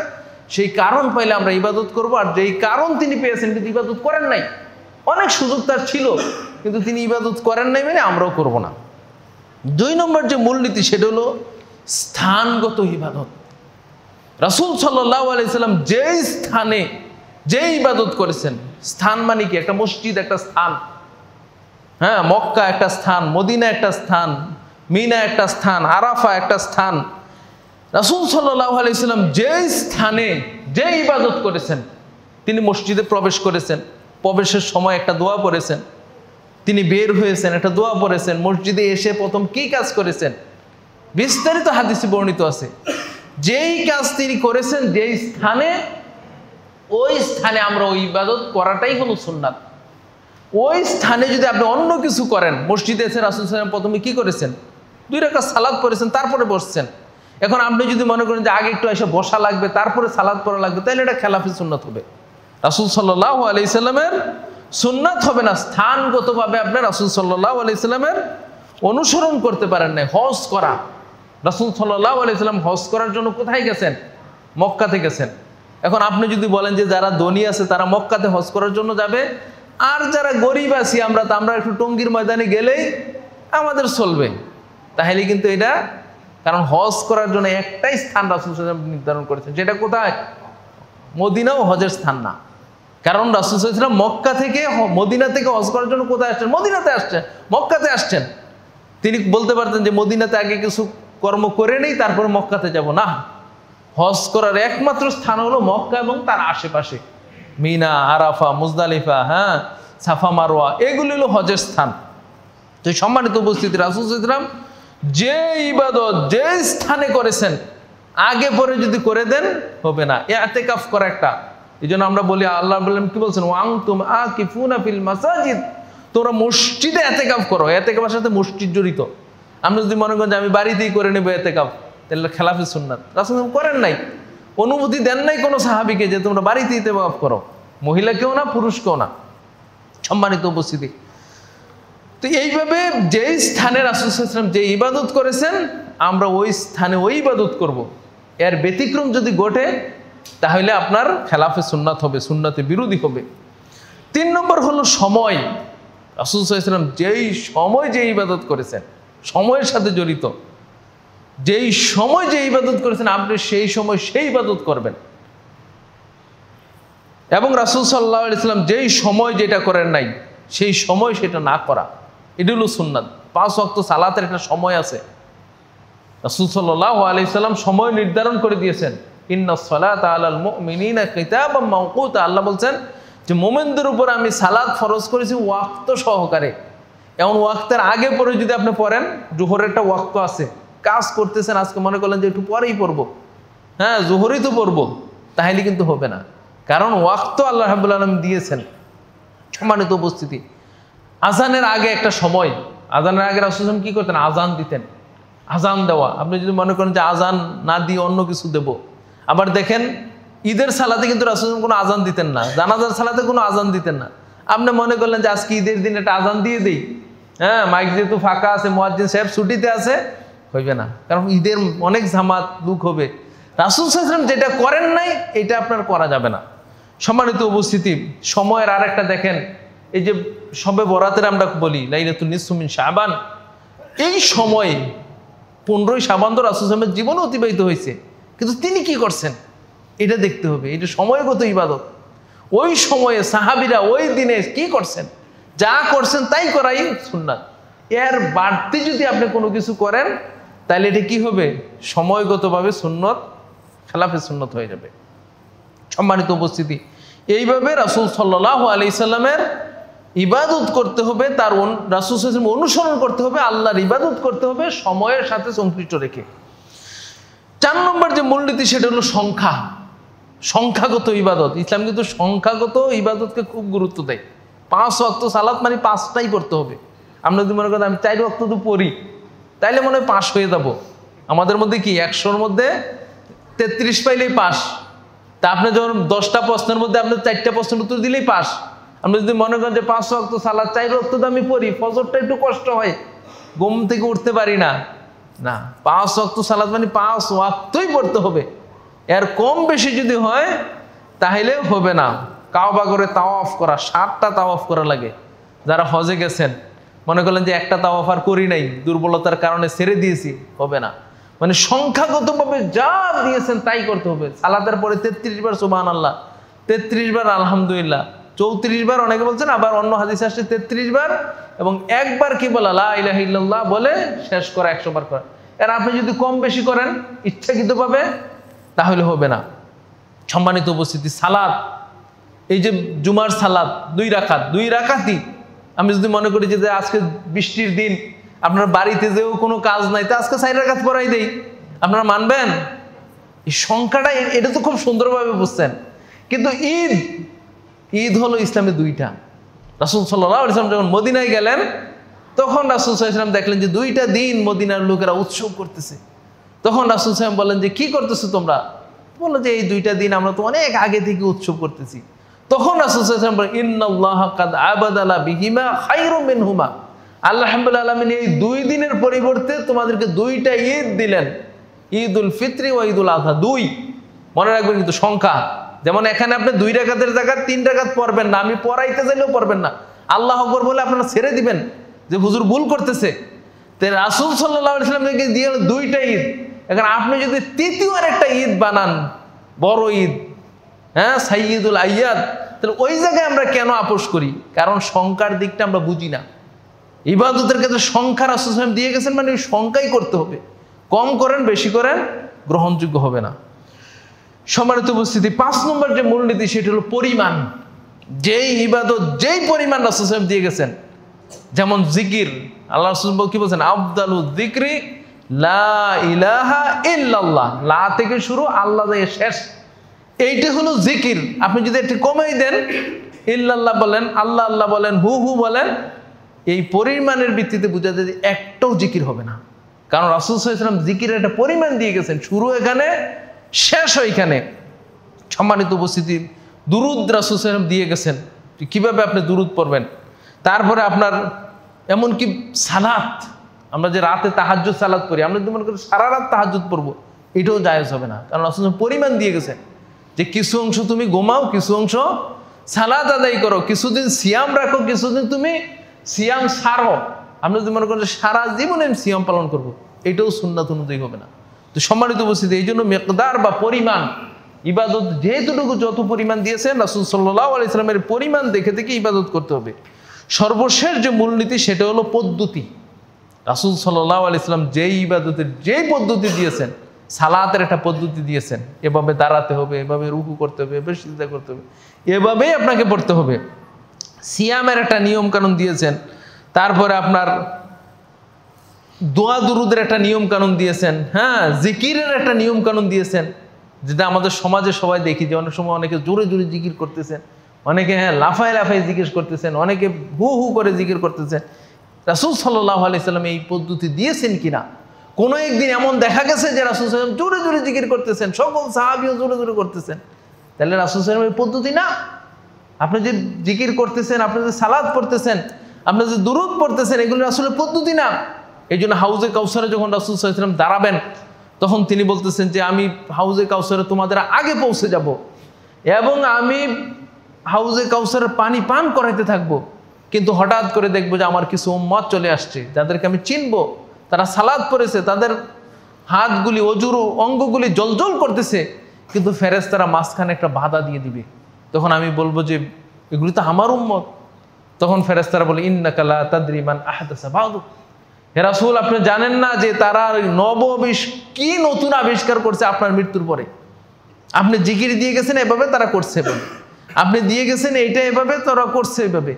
সেই কারণ পাইলে আমরা ইবাদত করব। আর যেই কারণ তিনি পেয়েছেন কিন্তু ইবাদত করেন নাই, অনেক সুযোগ তার ছিল কিন্তু তিনি ইবাদত করেন নাই, মানে আমরাও করব না। 2 নম্বর যে মূলনীতি সেটা হলো স্থানগত ইবাদত। রাসূল সাল্লাল্লাহু আলাইহি ওয়াসাল্লাম যেই স্থানে যে ইবাদত করেছেন, স্থান মানে কি? একটা মসজিদ একটা স্থান, হ্যাঁ, মক্কা একটা স্থান, মদিনা একটা স্থান, মিনা একটা স্থান, আরাফা একটা স্থান। রাসূল সাল্লাল্লাহু আলাইহি ওয়াসাল্লাম যে স্থানে যে ইবাদত করেছেন, তিনি মসজিদে প্রবেশ করেছেন, প্রবেশের সময় একটা দোয়া পড়েছেন, তিনি বের হয়েছেন একটা দোয়া পড়েছেন, মসজিদে এসে প্রথম কি কাজ করেছেন, বিস্তারিত হাদিসে বর্ণিত আছে। যেই কাজ তিনি করেছেন যেই স্থানে, ওই স্থানে আমরা ওই ইবাদত করাটাই হলো সুন্নাত। ওই স্থানে যদি আপনি অন্য কিছু করেন, মসজিদে এসে রাসূল সাল্লাল্লাহু আলাইহি ওয়াসাল্লাম প্রথমে কি করেছেন? 2 রাকাত সালাত পড়েছেন, তারপরে বসছেন। এখন আপনি যদি মনে করেন যে আগে একটু এসে বসা লাগবে তারপরে সালাত পড়া লাগবে, তাহলে এটা খেলাফি সুন্নাত হবে, রাসূল সাল্লাল্লাহু আলাইহি ওয়াসাল্লামের সুন্নাত হবে না। স্থানগতভাবে আপনি রাসূল সাল্লাল্লাহু আলাইহি ওয়াসাল্লামের অনুসরণ করতে পারেন না। হজ করা, রাসূল সাল্লাল্লাহু আলাইহি ওয়াসাল্লাম হজ করার জন্য কোথায় গেছেন? মক্কাতে গেছেন। এখন আপনি যদি বলেন যে যারা ধনী আছে তারা মক্কাতে হজ করার জন্য যাবে, আর যারা গরিব আছি আমরা একটু টঙ্গীর ময়দানে গেলেই আমাদের চলবে, তাহলে কিন্তু এটা, কারণ হজ করার জন্য একটাই স্থান রাসূল সাল্লাল্লাহু আলাইহি ওয়াসাল্লাম নির্ধারণ করেছেন, যেটা কোথায়? মদিনাও হজের স্থান না। কারণ রাসূল সাল্লাল্লাহু আলাইহি ওয়াসাল্লাম মক্কা থেকে মদিনা থেকে হজ করার জন্য কোথায় আসছেন? মদিনাতে আসছেন, মক্কাতে আসছেন। তিনি বলতে পারতেন যে মদিনাতে আগে কিছু কর্ম করে নেই তারপরে মক্কাতে যাব, না। হজ করার একমাত্র স্থান হলো মক্কা এবং তার আশেপাশে, মিনা, আরাফা, মুজদালিফা, হ্যাঁ, সাফা মারওয়া, এগুলি হলো হজের স্থান। তো সম্মানিত উপস্থিতি, রাসূল সাল্লাল্লাহু আলাইহি ওয়াসাল্লাম যে ইবাদত যে স্থানে করেছেন আগে পরে যদি করে দেন হবে না। ইতিকাফ করা একটা, এই জন্য আমরা বলি, আল্লাহ বললেন কি বলছেন? ওয়ান্তুম আকিফুনা ফিল মাসাজিদ, তোমরা মসজিদে ইতিকাফ করো। ইতিকাফের সাথে মসজিদ জড়িত। আমরা যদি মনে করেন যে আমি বাড়িতেই করে নেব ইতিকাফ, তাহলে খেলাফে সুন্নাত। রাসূল করেন নাই, অনুমতি দেন নাই কোনো সাহাবীকে যে তোমরা বাড়িতে ইতিকাফ করো। মহিলাকেও না, পুরুষকেও না। সম্মানিত উপস্থিতি, তো এইভাবে যেই স্থানে রাসূল সাল্লাল্লাহু আলাইহি ওয়াসাল্লাম যে ইবাদত করেছেন আমরা ওই স্থানে ওই ইবাদত করব। এর ব্যতিক্রম যদি ঘটে তাহলে আপনার খেলাফে সুন্নাত হবে, সুন্নাতে বিরোধী হবে। 3 নম্বর হলো সময়। রাসূল সাল্লাল্লাহু আলাইহি ওয়াসাল্লাম যেই সময় যে ইবাদত করেছেন, সময়ের সাথে জড়িত, যেই সময় যে ইবাদত করেছেন আপনি সেই সময় সেই ইবাদত করবেন। এবং রাসূল সাল্লাল্লাহু আলাইহি ওয়াসাল্লাম যেই সময় যেটা করেন নাই সেই সময় সেটা না করা, এটা হলো সুন্নাত। 5 ওয়াক্ত সালাতের একটা সময় আছে, রাসূল সাল্লাল্লাহু আলাইহি ওয়াসাল্লাম সময় নির্ধারণ করে দিয়েছেন। ইন্নাস সালাতা আলাল মুমিনিনা কিতাবাম মাওকুতা, আল্লাহ বলছেন যে মুমিনদের উপর আমি সালাত ফরজ করেছি ওয়াক্ত সহকারে। এমন ওয়াক্তের আগে পরে যদি আপনি পড়েন, জোহরের একটা ওয়াক্ত আছে, কাজ করতেছেন আজকে মনে করলেন যে একটু পরেই পড়বো, হ্যাঁ জোহরই তো পড়বো, তাহলে কিন্তু হবে না, কারণ ওয়াক্ত আল্লাহ রাব্বুল আলামিন দিয়েছেন। সম্মানিত উপস্থিতি, আজানের আগে একটা সময়, আজানের আগে রাসূল সাল্লাল্লাহু আলাইহি ওয়াসাল্লাম কি করতেন? আজান দিতেন। আজান দেওয়া, আপনি যদি মনে করেন যে আজান না দিয়ে অন্য কিছু দেব, আবার দেখেন ঈদের সালাতে কিন্তু রাসূল সাল্লাল্লাহু আলাইহি ওয়াসাল্লাম কোনো আজান দিতেন না, জানাজার সালাতে কোনো আজান দিতেন না। আপনি মনে করলেন যে আজকে ঈদের দিন একটা আজান দিয়ে দিই, হ্যাঁ মাইক যেহেতু ফাঁকা আছে, মুয়াজ্জিন সাহেব ছুটিতে আছে, হইবে না, কারণ ঈদের অনেক জামাত লোক হবে। রাসূল সাল্লাল্লাহু আলাইহি ওয়াসাল্লাম যেটা করেন নাই এটা আপনার করা যাবে না। সম্মানিত উপস্থিতি, সময়ের আর একটা দেখেন, এই যে শবে বরাতের আমরা বলি লাইলাতুন নিসফু মিন শাবান, এই সময়ে 15ই শাবান তো রাসূল সাল্লাল্লাহু আলাইহি ওয়াসাল্লামের জীবনে অতিবাহিত হয়েছে, কিন্তু তিনি কি করছেন এটা দেখতে হবে। এটা সময়গত ইবাদত। ওই সময়ে সাহাবীরা ওই দিনে কি করছেন, যা করছেন তাই করাই সুন্নাত। এর বাড়তি যদি আপনি কোনো কিছু করেন তাহলে এটা কি হবে? সময়গতভাবে সুন্নত, খেলাফে সুন্নত হয়ে যাবে। সম্মানিত উপস্থিতি, এইভাবে রাসূল সাল্লাল্লাহু আলাইহি সাল্লামের ইবাদত করতে হবে, তার রাসূল সাল্লাল্লাহু আলাইহি ওয়াসাল্লাম অনুসরণ করতে হবে, আল্লাহর ইবাদত করতে হবে সময়ের সাথে সংশ্লিষ্ট রেখে। 4 নম্বর যে মূলনীতি সেটা হলো সংখ্যা, সংখ্যাগত ইবাদত। ইসলাম কিন্তু সংখ্যাগত ইবাদতকে খুব গুরুত্ব দেয়। 5 ওয়াক্ত সালাত মানে 5টাই পড়তে হবে। আমরা যদি মনে করেন আমি 4 ওয়াক্ত তো পড়ি, তাইলে মনে হয় পাস হয়ে যাব। আমাদের মধ্যে কি 100-র মধ্যে 33 পাইলেই পাস। তা আপনি যখন 10টা প্রশ্নের মধ্যে আপনি 4টা প্রশ্নের উত্তর দিলেই পাস। আপনি যদি মনে করেন যে 5 ওয়াক্ত সালাত 4 ওয়াক্ত তো আমি পড়ি, ফজরটা একটু কষ্ট হয়, ঘুম থেকে উঠতে পারি না, না 5 ওয়াক্ত সালাত মানে 5 ওয়াক্তই পড়তে হবে। এর কম বেশি যদি হয় তাহলে হবে না। কাবা করে তাওয়াফ করা, 7টা তাওয়াফ করা লাগে। যারা হজে গেছেন মনে করলেন যে একটা তাওয়াফ আর করি নাই, দুর্বলতার কারণে ছেড়ে দিয়েছি, হবে না। মানে সংখ্যাগতভাবে যা দিয়েছেন তাই করতে হবে। সালাতের পরে 33 বার সুবহানাল্লাহ, 33 বার আলহামদুলিল্লাহ, 34 বার অনেকে বলছেন, আবার অন্য হাদিসে আসছে 33 বার, এবং একবার কি বলা লা ইলাহা ইল্লাল্লাহ বলে শেষ করা 100 বার করা। এর আপনি যদি কম বেশি করেন ইচ্ছাকৃতভাবে তাহলে হবে না। সম্মানিত উপস্থিতি, সালাত, এই যে জুমার সালাত 2 রাকাত, 2 রাকাতই আমি যদি মনে করি যে আজকে বৃষ্টির দিন, আপনার বাড়িতে যেও কোনো কাজ নাই, তো আজকে 4 রাকাত পড়াই দেই, আপনারা মানবেন? এই সংখ্যাটা এটা তো খুব সুন্দরভাবে বুঝছেন। কিন্তু ঈদ হলো ইসলামে 2টা। রাসূল সাল্লাল্লাহু আলাইহি ওয়াসাল্লাম যখন মদিনায় গেলেন তখন রাসূল সাল্লাল্লাহু আলাইহি ওয়াসাল্লাম দেখলেন যে 2টা দিন মদিনার লোকেরা উৎসব করতেছে। তখন রাসূল সাল্লাল্লাহু আলাইহি ওয়াসাল্লাম বললেন যে কি করতেছো তোমরা? বললো যে এই 2টা দিন আমরা তো অনেক আগে থেকে উৎসব করতেছি। তখন রাসূল সাল্লাল্লাহু আলাইহি ওয়াসাল্লাম বলেন ইন্নাল্লাহা কাদ আবাদালা বিহিমা খায়রুম মিনহুমা, আল্লাহ রাব্বুল আলামিন এই 2 দিনের পরিবর্তে তোমাদেরকে 2টা ঈদ দিলেন, ঈদুল ফিত্রি ও ঈদুল আযহা। 2 মনে রাখবেন কিন্তু সংখ্যা। যেমন এখানে আপনি 2 রাকাতের জায়গায় 3 রাকাত পড়বেন না, আমি পড়াইতে চাইলেও পড়বেন না, আল্লাহু আকবার বলে আপনারা ছেড়ে দিবেন যে হুজুর ভুল করতেছে। তো রাসূল সাল্লাল্লাহু আলাইহি ওয়াসাল্লামকে দিয়ে 2টা ঈদ, এখন আপনি যদি তৃতীয় একটা ঈদ বানান, বড় ঈদ, হ্যাঁ সাইয়্যিদুল আইয়াদ, তাহলে ওই জায়গায় আমরা কেন আপোষ করি? কারণ সংখ্যার দিকটা আমরা বুঝি না। ইবাদতের ক্ষেত্রে সংখ্যা রাসূল সাল্লাল্লাহু আলাইহি ওয়াসাল্লাম দিয়ে গেছেন, মানে ওই সংখ্যাই করতে হবে, কম করেন বেশি করেন গ্রহণযোগ্য হবে না। সম্মানিত উপস্থিতি, 5 নম্বর যে মূলনীতি সেটা হলো পরিমাণ। যেই ইবাদত যেই পরিমাণ রাসূল সাল্লাল্লাহু আলাইহি ওয়াসাল্লাম দিয়ে গেছেন, যেমন জিকির, আল্লাহ রাসূল কি বলছেন? আফদালুয যিকরি লা ইলাহা ইল্লাল্লাহ, লা থেকে শুরু আল্লাহ থেকে শেষ, এইটা হলো জিকির। আপনি যদি একটু কমাই দেন, ইল্লাল্লাহ বলেন, আল্লাহ আল্লাহ বলেন, হু হু বলেন, এই পরিমাণের ভিত্তিতে বোঝা যায় যে একটাও জিকির হবে না। কারণ রাসূল সাল্লাল্লাহু আলাইহি ওয়াসাল্লাম জিকিরের একটা পরিমাণ দিয়ে গেছেন, শুরু এখানে শেষ ওইখানে। সম্মানিত উপস্থিতি, দুরুদ রাসূল সাল্লাল্লাহু আলাইহি ওয়াসাল্লাম দিয়ে গেছেন কিভাবে আপনি দুরুদ পড়বেন। তারপরে আপনার এমনকি সালাত, আমরা যে রাতে তাহাজ্জুদ সালাত পড়ি, আমরা যদি মনে করি সারা রাত তাহাজ্জুদ পড়বো, এটাও জায়েজ হবে না, কারণ রাসূল পরিমাণ দিয়ে গেছেন যে কিছু অংশ তুমি ঘুমাও, কিছু অংশ সালাত আদায় করো, কিছুদিন সিয়াম রাখো, কিছুদিন তুমি সিয়াম ছাড়ো। আমরা যদি মনে করেন যে সারা জীবনে আমি সিয়াম পালন করবো, এটাও সুন্নাত অনুযায়ী হবে না। তো সম্মানিত উপস্থিতি, এই জন্য মিকদার বা পরিমাণ, ইবাদত যেহেতুটুকু যত পরিমাণ দিয়েছেন রাসূল সাল্লাল্লাহু আলাইহি ওয়াসাল্লামের পরিমাণ দেখে দেখে ইবাদত করতে হবে। সর্বশেষ যে মূলনীতি সেটা হলো পদ্ধতি। রাসূল সাল্লাল্লাহু আলাইহি ওয়াসাল্লাম যেই ইবাদতের যেই পদ্ধতি দিয়েছেন, সালাতের একটা পদ্ধতি দিয়েছেন, এভাবে দাঁড়াতে হবে, এভাবে রুকু করতে হবে, এভাবে সিজদা করতে হবে, এভাবেই আপনাকে পড়তে হবে। সিয়ামের একটা নিয়ম কানুন দিয়েছেন, তারপরে আপনার দোয়া দুরুদের একটা নিয়ম কানুন দিয়েছেন, হ্যাঁ, জিকিরের একটা নিয়ম কানুন দিয়েছেন, যেটা আমাদের সমাজে সবাই দেখি যে অনেক সময় অনেকে জোরে জোরে জিকির করতেছেন, অনেকে হ্যাঁ লাফায় লাফায় জিকির করতেছেন, অনেকে হু হু করে জিকির করতেছেন। রাসূল সাল্লাল্লাহু আলাইহি সাল্লাম এই পদ্ধতি দিয়েছেন কিনা? কোনো একদিন এমন দেখা গেছে যে রাসূল সাল্লাল্লাহু আলাইহি সাল্লাম জোরে জোরে জিকির করতেছেন, সকল সাহাবীও জোরে জোরে করতেছেন, তাহলে রাসূল সাল্লাল্লাহু আলাইহি সাল্লামের পদ্ধতি না। আপনি যে জিকির করতেছেন, আপনি যে সালাত পড়তেছেন, আপনি যে দুরূদ পড়তেছেন, এগুলো আসলে পদ্ধতি না। এই জন্য হাউজে কাউসারে যখন রাসূল সাল্লাল্লাহু আলাইহি সাল্লাম দাঁড়াবেন, তখন তিনি বলতেছেন যে আমি হাউজে কাউসারে তোমাদের আগে পৌঁছে যাব এবং আমি হাউজে কাউসারের পানি পান করাইতে থাকবো, কিন্তু হঠাৎ করে দেখবো যে আমার কিছু উম্মত চলে আসছে যাদেরকে আমি চিনবো, তারা সালাত পড়েছে, তাদের হাতগুলি অজুর অঙ্গগুলি জলজল করতেছে, কিন্তু ফেরেশতারা মাঝখানে একটা বাধা দিয়ে দিবে। তখন আমি বলবো যে এগুলি তো আমার উম্মত। তখন ফেরেশতারা বলে ইন্নাকা লা তাদরি মান আহদাসা বাদু, হে রাসূল আপনি জানেন না যে তারা কি নতুন আবিষ্কার করছে আপনার মৃত্যুর পরে। আপনি জিকির দিয়ে গেছেন এভাবে, তারা করছে এভাবে, আপনি দিয়ে গেছেন এইটা এভাবে, তারা করছে এভাবে,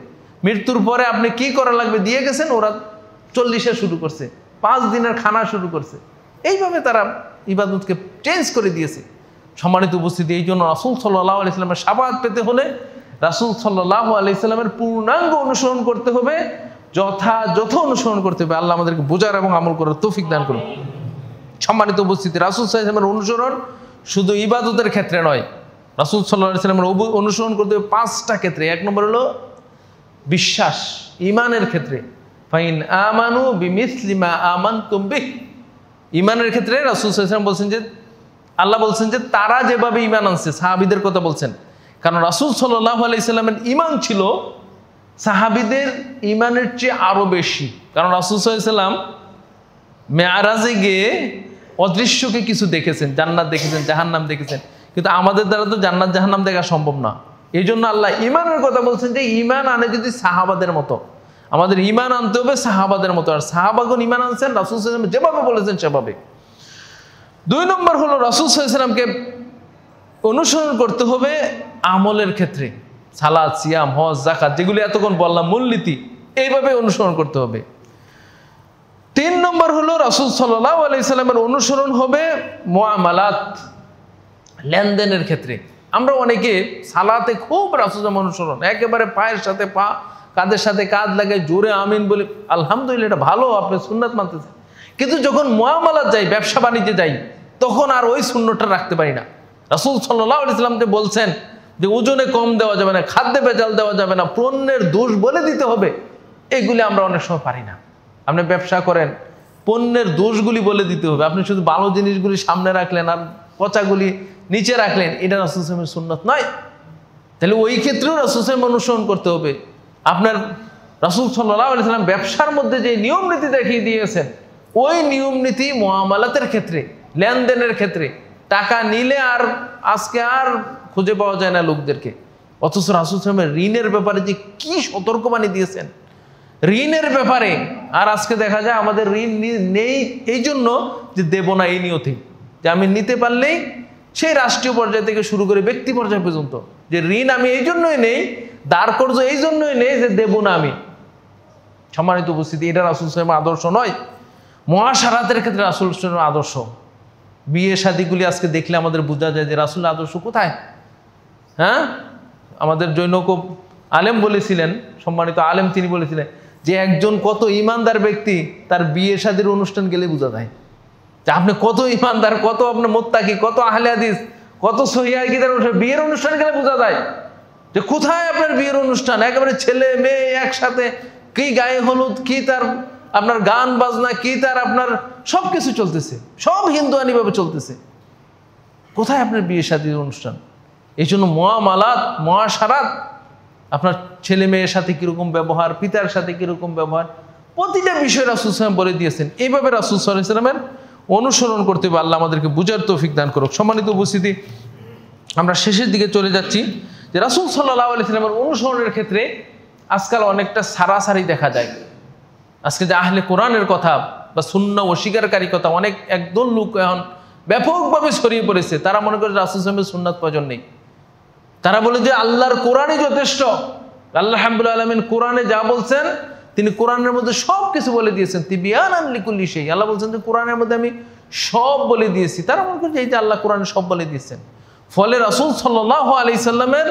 মৃত্যুর পরে আপনি কি করা লাগবে দিয়ে গেছেন, ওরা 40-এ শুরু করছে, 5 দিনের খানা শুরু করছে, এইভাবে তারা ইবাদতকে চেঞ্জ করে দিয়েছে। সম্মানিত উপস্থিতি, এই জন্য রাসূল সাল্লাল্লাহু আলাইহি সাল্লামের শাফাআত পেতে হলে রাসূল সাল্লাল্লাহু আলাইহি সাল্লামের পূর্ণাঙ্গ অনুসরণ করতে হবে, যথাযথ অনুসরণ করতে হবে। আল্লাহ আমাদেরকে বোঝার এবং আমল করার তৌফিক দান করুন। সম্মানিত উপস্থিতি, রাসূল সাল্লাল্লাহু আলাইহি সাল্লামের অনুসরণ শুধু ইবাদতের ক্ষেত্রে নয়, রাসূল সাল্লাল্লাহু আলাইহি সাল্লামের অনুসরণ করতে হবে 5টা ক্ষেত্রে। 1 নম্বর হলো বিশ্বাস, ঈমানের ক্ষেত্রে, ফাইন আমানু বিমিসলি মা আমানতুম বিহ, ঈমানের ক্ষেত্রে রাসূল সাল্লাল্লাহু আলাইহি সাল্লাম বলছেন যে আল্লাহ বলছেন যে তারা যেভাবে ঈমান আনছে, সাহাবীদের কথা বলছেন, কারণ রাসূল সাল্লাল্লাহু আলাইহি সাল্লামের ঈমান ছিল সাহাবীদের ঈমানের চেয়ে আরো বেশি। কারণ রাসূল সাল্লাল্লাহু আলাইহি সাল্লাম মেরাজে গিয়ে অদৃশ্যকে কিছু দেখেছেন, জান্নাত দেখেছেন, জাহান্নাম দেখেছেন, কিন্তু আমাদের দ্বারা তো জান্নাত জাহান্নাম দেখা সম্ভব না। এই জন্য আল্লাহ ঈমানের কথা বলছেন যে ঈমান আনে যদি সাহাবাদের মতো, আমাদের ঈমান আনতে হবে সাহাবাদের মতো, আর সাহাবাগণ ঈমান আনছেন রাসূল সাল্লাল্লাহু আলাইহি সাল্লাম যেভাবে বলেছেন সেভাবে। 2 নম্বর হলো রাসূল সাল্লাল্লাহু আলাইহি সাল্লামকে অনুসরণ করতে হবে আমলের ক্ষেত্রে, সালাত, সিয়াম, হজ, যাকাত, যেগুলি এতক্ষণ বললাম মূলনীতি, এইভাবে অনুসরণ করতে হবে। 3 নম্বর হলো রাসূল সাল্লাল্লাহু আলাইহি সাল্লামের অনুসরণ হবে মুআমালাত, লেনদেনের ক্ষেত্রে। আমরা অনেকে সালাতে খুব রাসূলের অনুসরণ, একেবারে পায়ের সাথে পা, কাঁধের সাথে কাঁধ লাগে, জোরে আমিন বলি, আলহামদুলিল্লাহ, এটা ভালো, আপনি সুন্নাত মানতেছেন, কিন্তু যখন মুআমালাত যাই, ব্যবসা বাণিজ্যে যাই, তখন আর ওই সুন্নতটা রাখতে পারি না। রাসূল সাল্লাল্লাহু আলাইহি সাল্লাম যে বলছেন যে ওজনে কম দেওয়া যাবে না, খাদ্যে ভেজাল দেওয়া যাবে না, পণ্যের দোষ বলে দিতে হবে, এগুলি আমরা অনেক সময় পারি না। আপনি ব্যবসা করেন, পণ্যের দোষগুলি বলে দিতে হবে, আপনি শুধু ভালো জিনিসগুলি সামনে রাখলেন আর পচাগুলি নিচে রাখলেন, এটা রাসূল সাল্লাল্লাহু আলাইহি ওয়াসাল্লামের সুন্নাত নয়। তাহলে ওই ক্ষেত্রেও রাসূল সাল্লাল্লাহু আলাইহি ওয়াসাল্লাম অনুসরণ করতে হবে। আপনার রাসূল সাল্লাল্লাহু আলাইহি ওয়াসাল্লাম ব্যবসার মধ্যে যে নিয়ম নীতি দেখিয়ে দিয়েছেন, ওই নিয়ম নীতি মুআমালাতের ক্ষেত্রে, লেনদেনের ক্ষেত্রে, টাকা নিলে আর আজকে আর খুঁজে পাওয়া যায় না লোকদেরকে, অথচ রাসূল সাল্লাল্লাহু আলাইহি ওয়াসাল্লাম ঋণের ব্যাপারে যে কি সতর্কবাণী দিয়েছেন, ঋণের ব্যাপারে। আর আজকে দেখা যায় আমাদের ঋণ নেই এই জন্য যে দেব না এই নিয়তে, যে আমি নিতে পারলেই, সেই রাষ্ট্রীয় পর্যায় থেকে শুরু করে ব্যক্তি পর্যায় পর্যন্ত, যে ঋণ আমি এই জন্যই নেই, দাঁড় কর্জ এই জন্যই নেই যে দেব না আমি। সম্মানিত উপস্থিতি, এটা রাসূল সাল্লাল্লাহু আলাইহি ওয়াসাল্লামের আদর্শ নয়। মুআশারাতের ক্ষেত্রে রাসূল সাল্লাল্লাহু আলাইহি ওয়াসাল্লামের আদর্শ, বিয়ে শাদীগুলি আজকে দেখলে আমাদের বোঝা যায় যে রাসূলের আদর্শ কোথায়। হ্যাঁ, আমাদের জৈনকব আলেম বলেছিলেন, সম্মানিত আলেম, তিনি বলেছিলেন যে একজন কত ঈমানদার ব্যক্তি তার বিয়ে শাদীর অনুষ্ঠান গেলে বোঝা যায় যে আপনি কত ঈমানদার, কত আপনার মুত্তাকি, কত আহলে হাদিস, কত সহিহ কিতাবের অনুষ্ঠান, বিয়ের অনুষ্ঠান গেলে বোঝা যায় যে কোথায় আপনার বিয়ের অনুষ্ঠান, একেবারে ছেলে মেয়ে একসাথে, কি গায়ে হলুদ, কি তার আপনার গান বাজনা, কি তার আপনার সব কিছু চলতেছে, সব হিন্দুয়ানিভাবে চলতেছে। কোথায় আপনার বিয়ে শাদীর অনুষ্ঠান? এই জন্য মুআমালাত, মুআশারাত, আপনার ছেলে মেয়ের সাথে কীরকম ব্যবহার, পিতার সাথে কীরকম ব্যবহার, প্রতিটা বিষয় রাসূল সাল্লাল্লাহু আলাইহি ওয়াসাল্লাম বলে দিয়েছেন। এইভাবে রাসূল সাল্লাল্লাহু আলাইহি ওয়াসাল্লামের অনুসরণ করতে হবে। আল্লাহ আমাদেরকে বুঝার তৌফিক দান করুক। সম্মানিত উপস্থিতি, আমরা শেষের দিকে চলে যাচ্ছি যে রাসূল সাল্লাল্লাহু আলাইহি ওয়াসাল্লামের অনুসরণের ক্ষেত্রে আজকাল অনেকটা সারাসারি দেখা যায়। আজকে যে আহলে কোরআনের কথা বা সুন্নাহ অস্বীকারী কথা অনেক একদল লোক এখন ব্যাপকভাবে ছড়িয়ে পড়েছে। তারা মনে করে রাসূল সাল্লাল্লাহু আলাইহি ওয়াসাল্লামের সুন্নাত প্রয়োজন নেই। তারা বলে যে আল্লাহর কোরআনই যথেষ্ট। আল্লাহ রাব্বুল আলামিন কোরআনে যা বলছেন, তিনি কোরআনের মধ্যে সব কিছু বলে দিয়েছেন। তিবিয়ানান লিকুল্লি শাই, আল্লাহ বলছেন যে কোরআনের মধ্যে আমি সব বলে দিয়েছি। তারা মনে করে যে এই যে আল্লাহ কোরআনে সব বলে দিয়েছেন। ফলে রাসূল সাল্লাল্লাহু আলাইহি সাল্লামের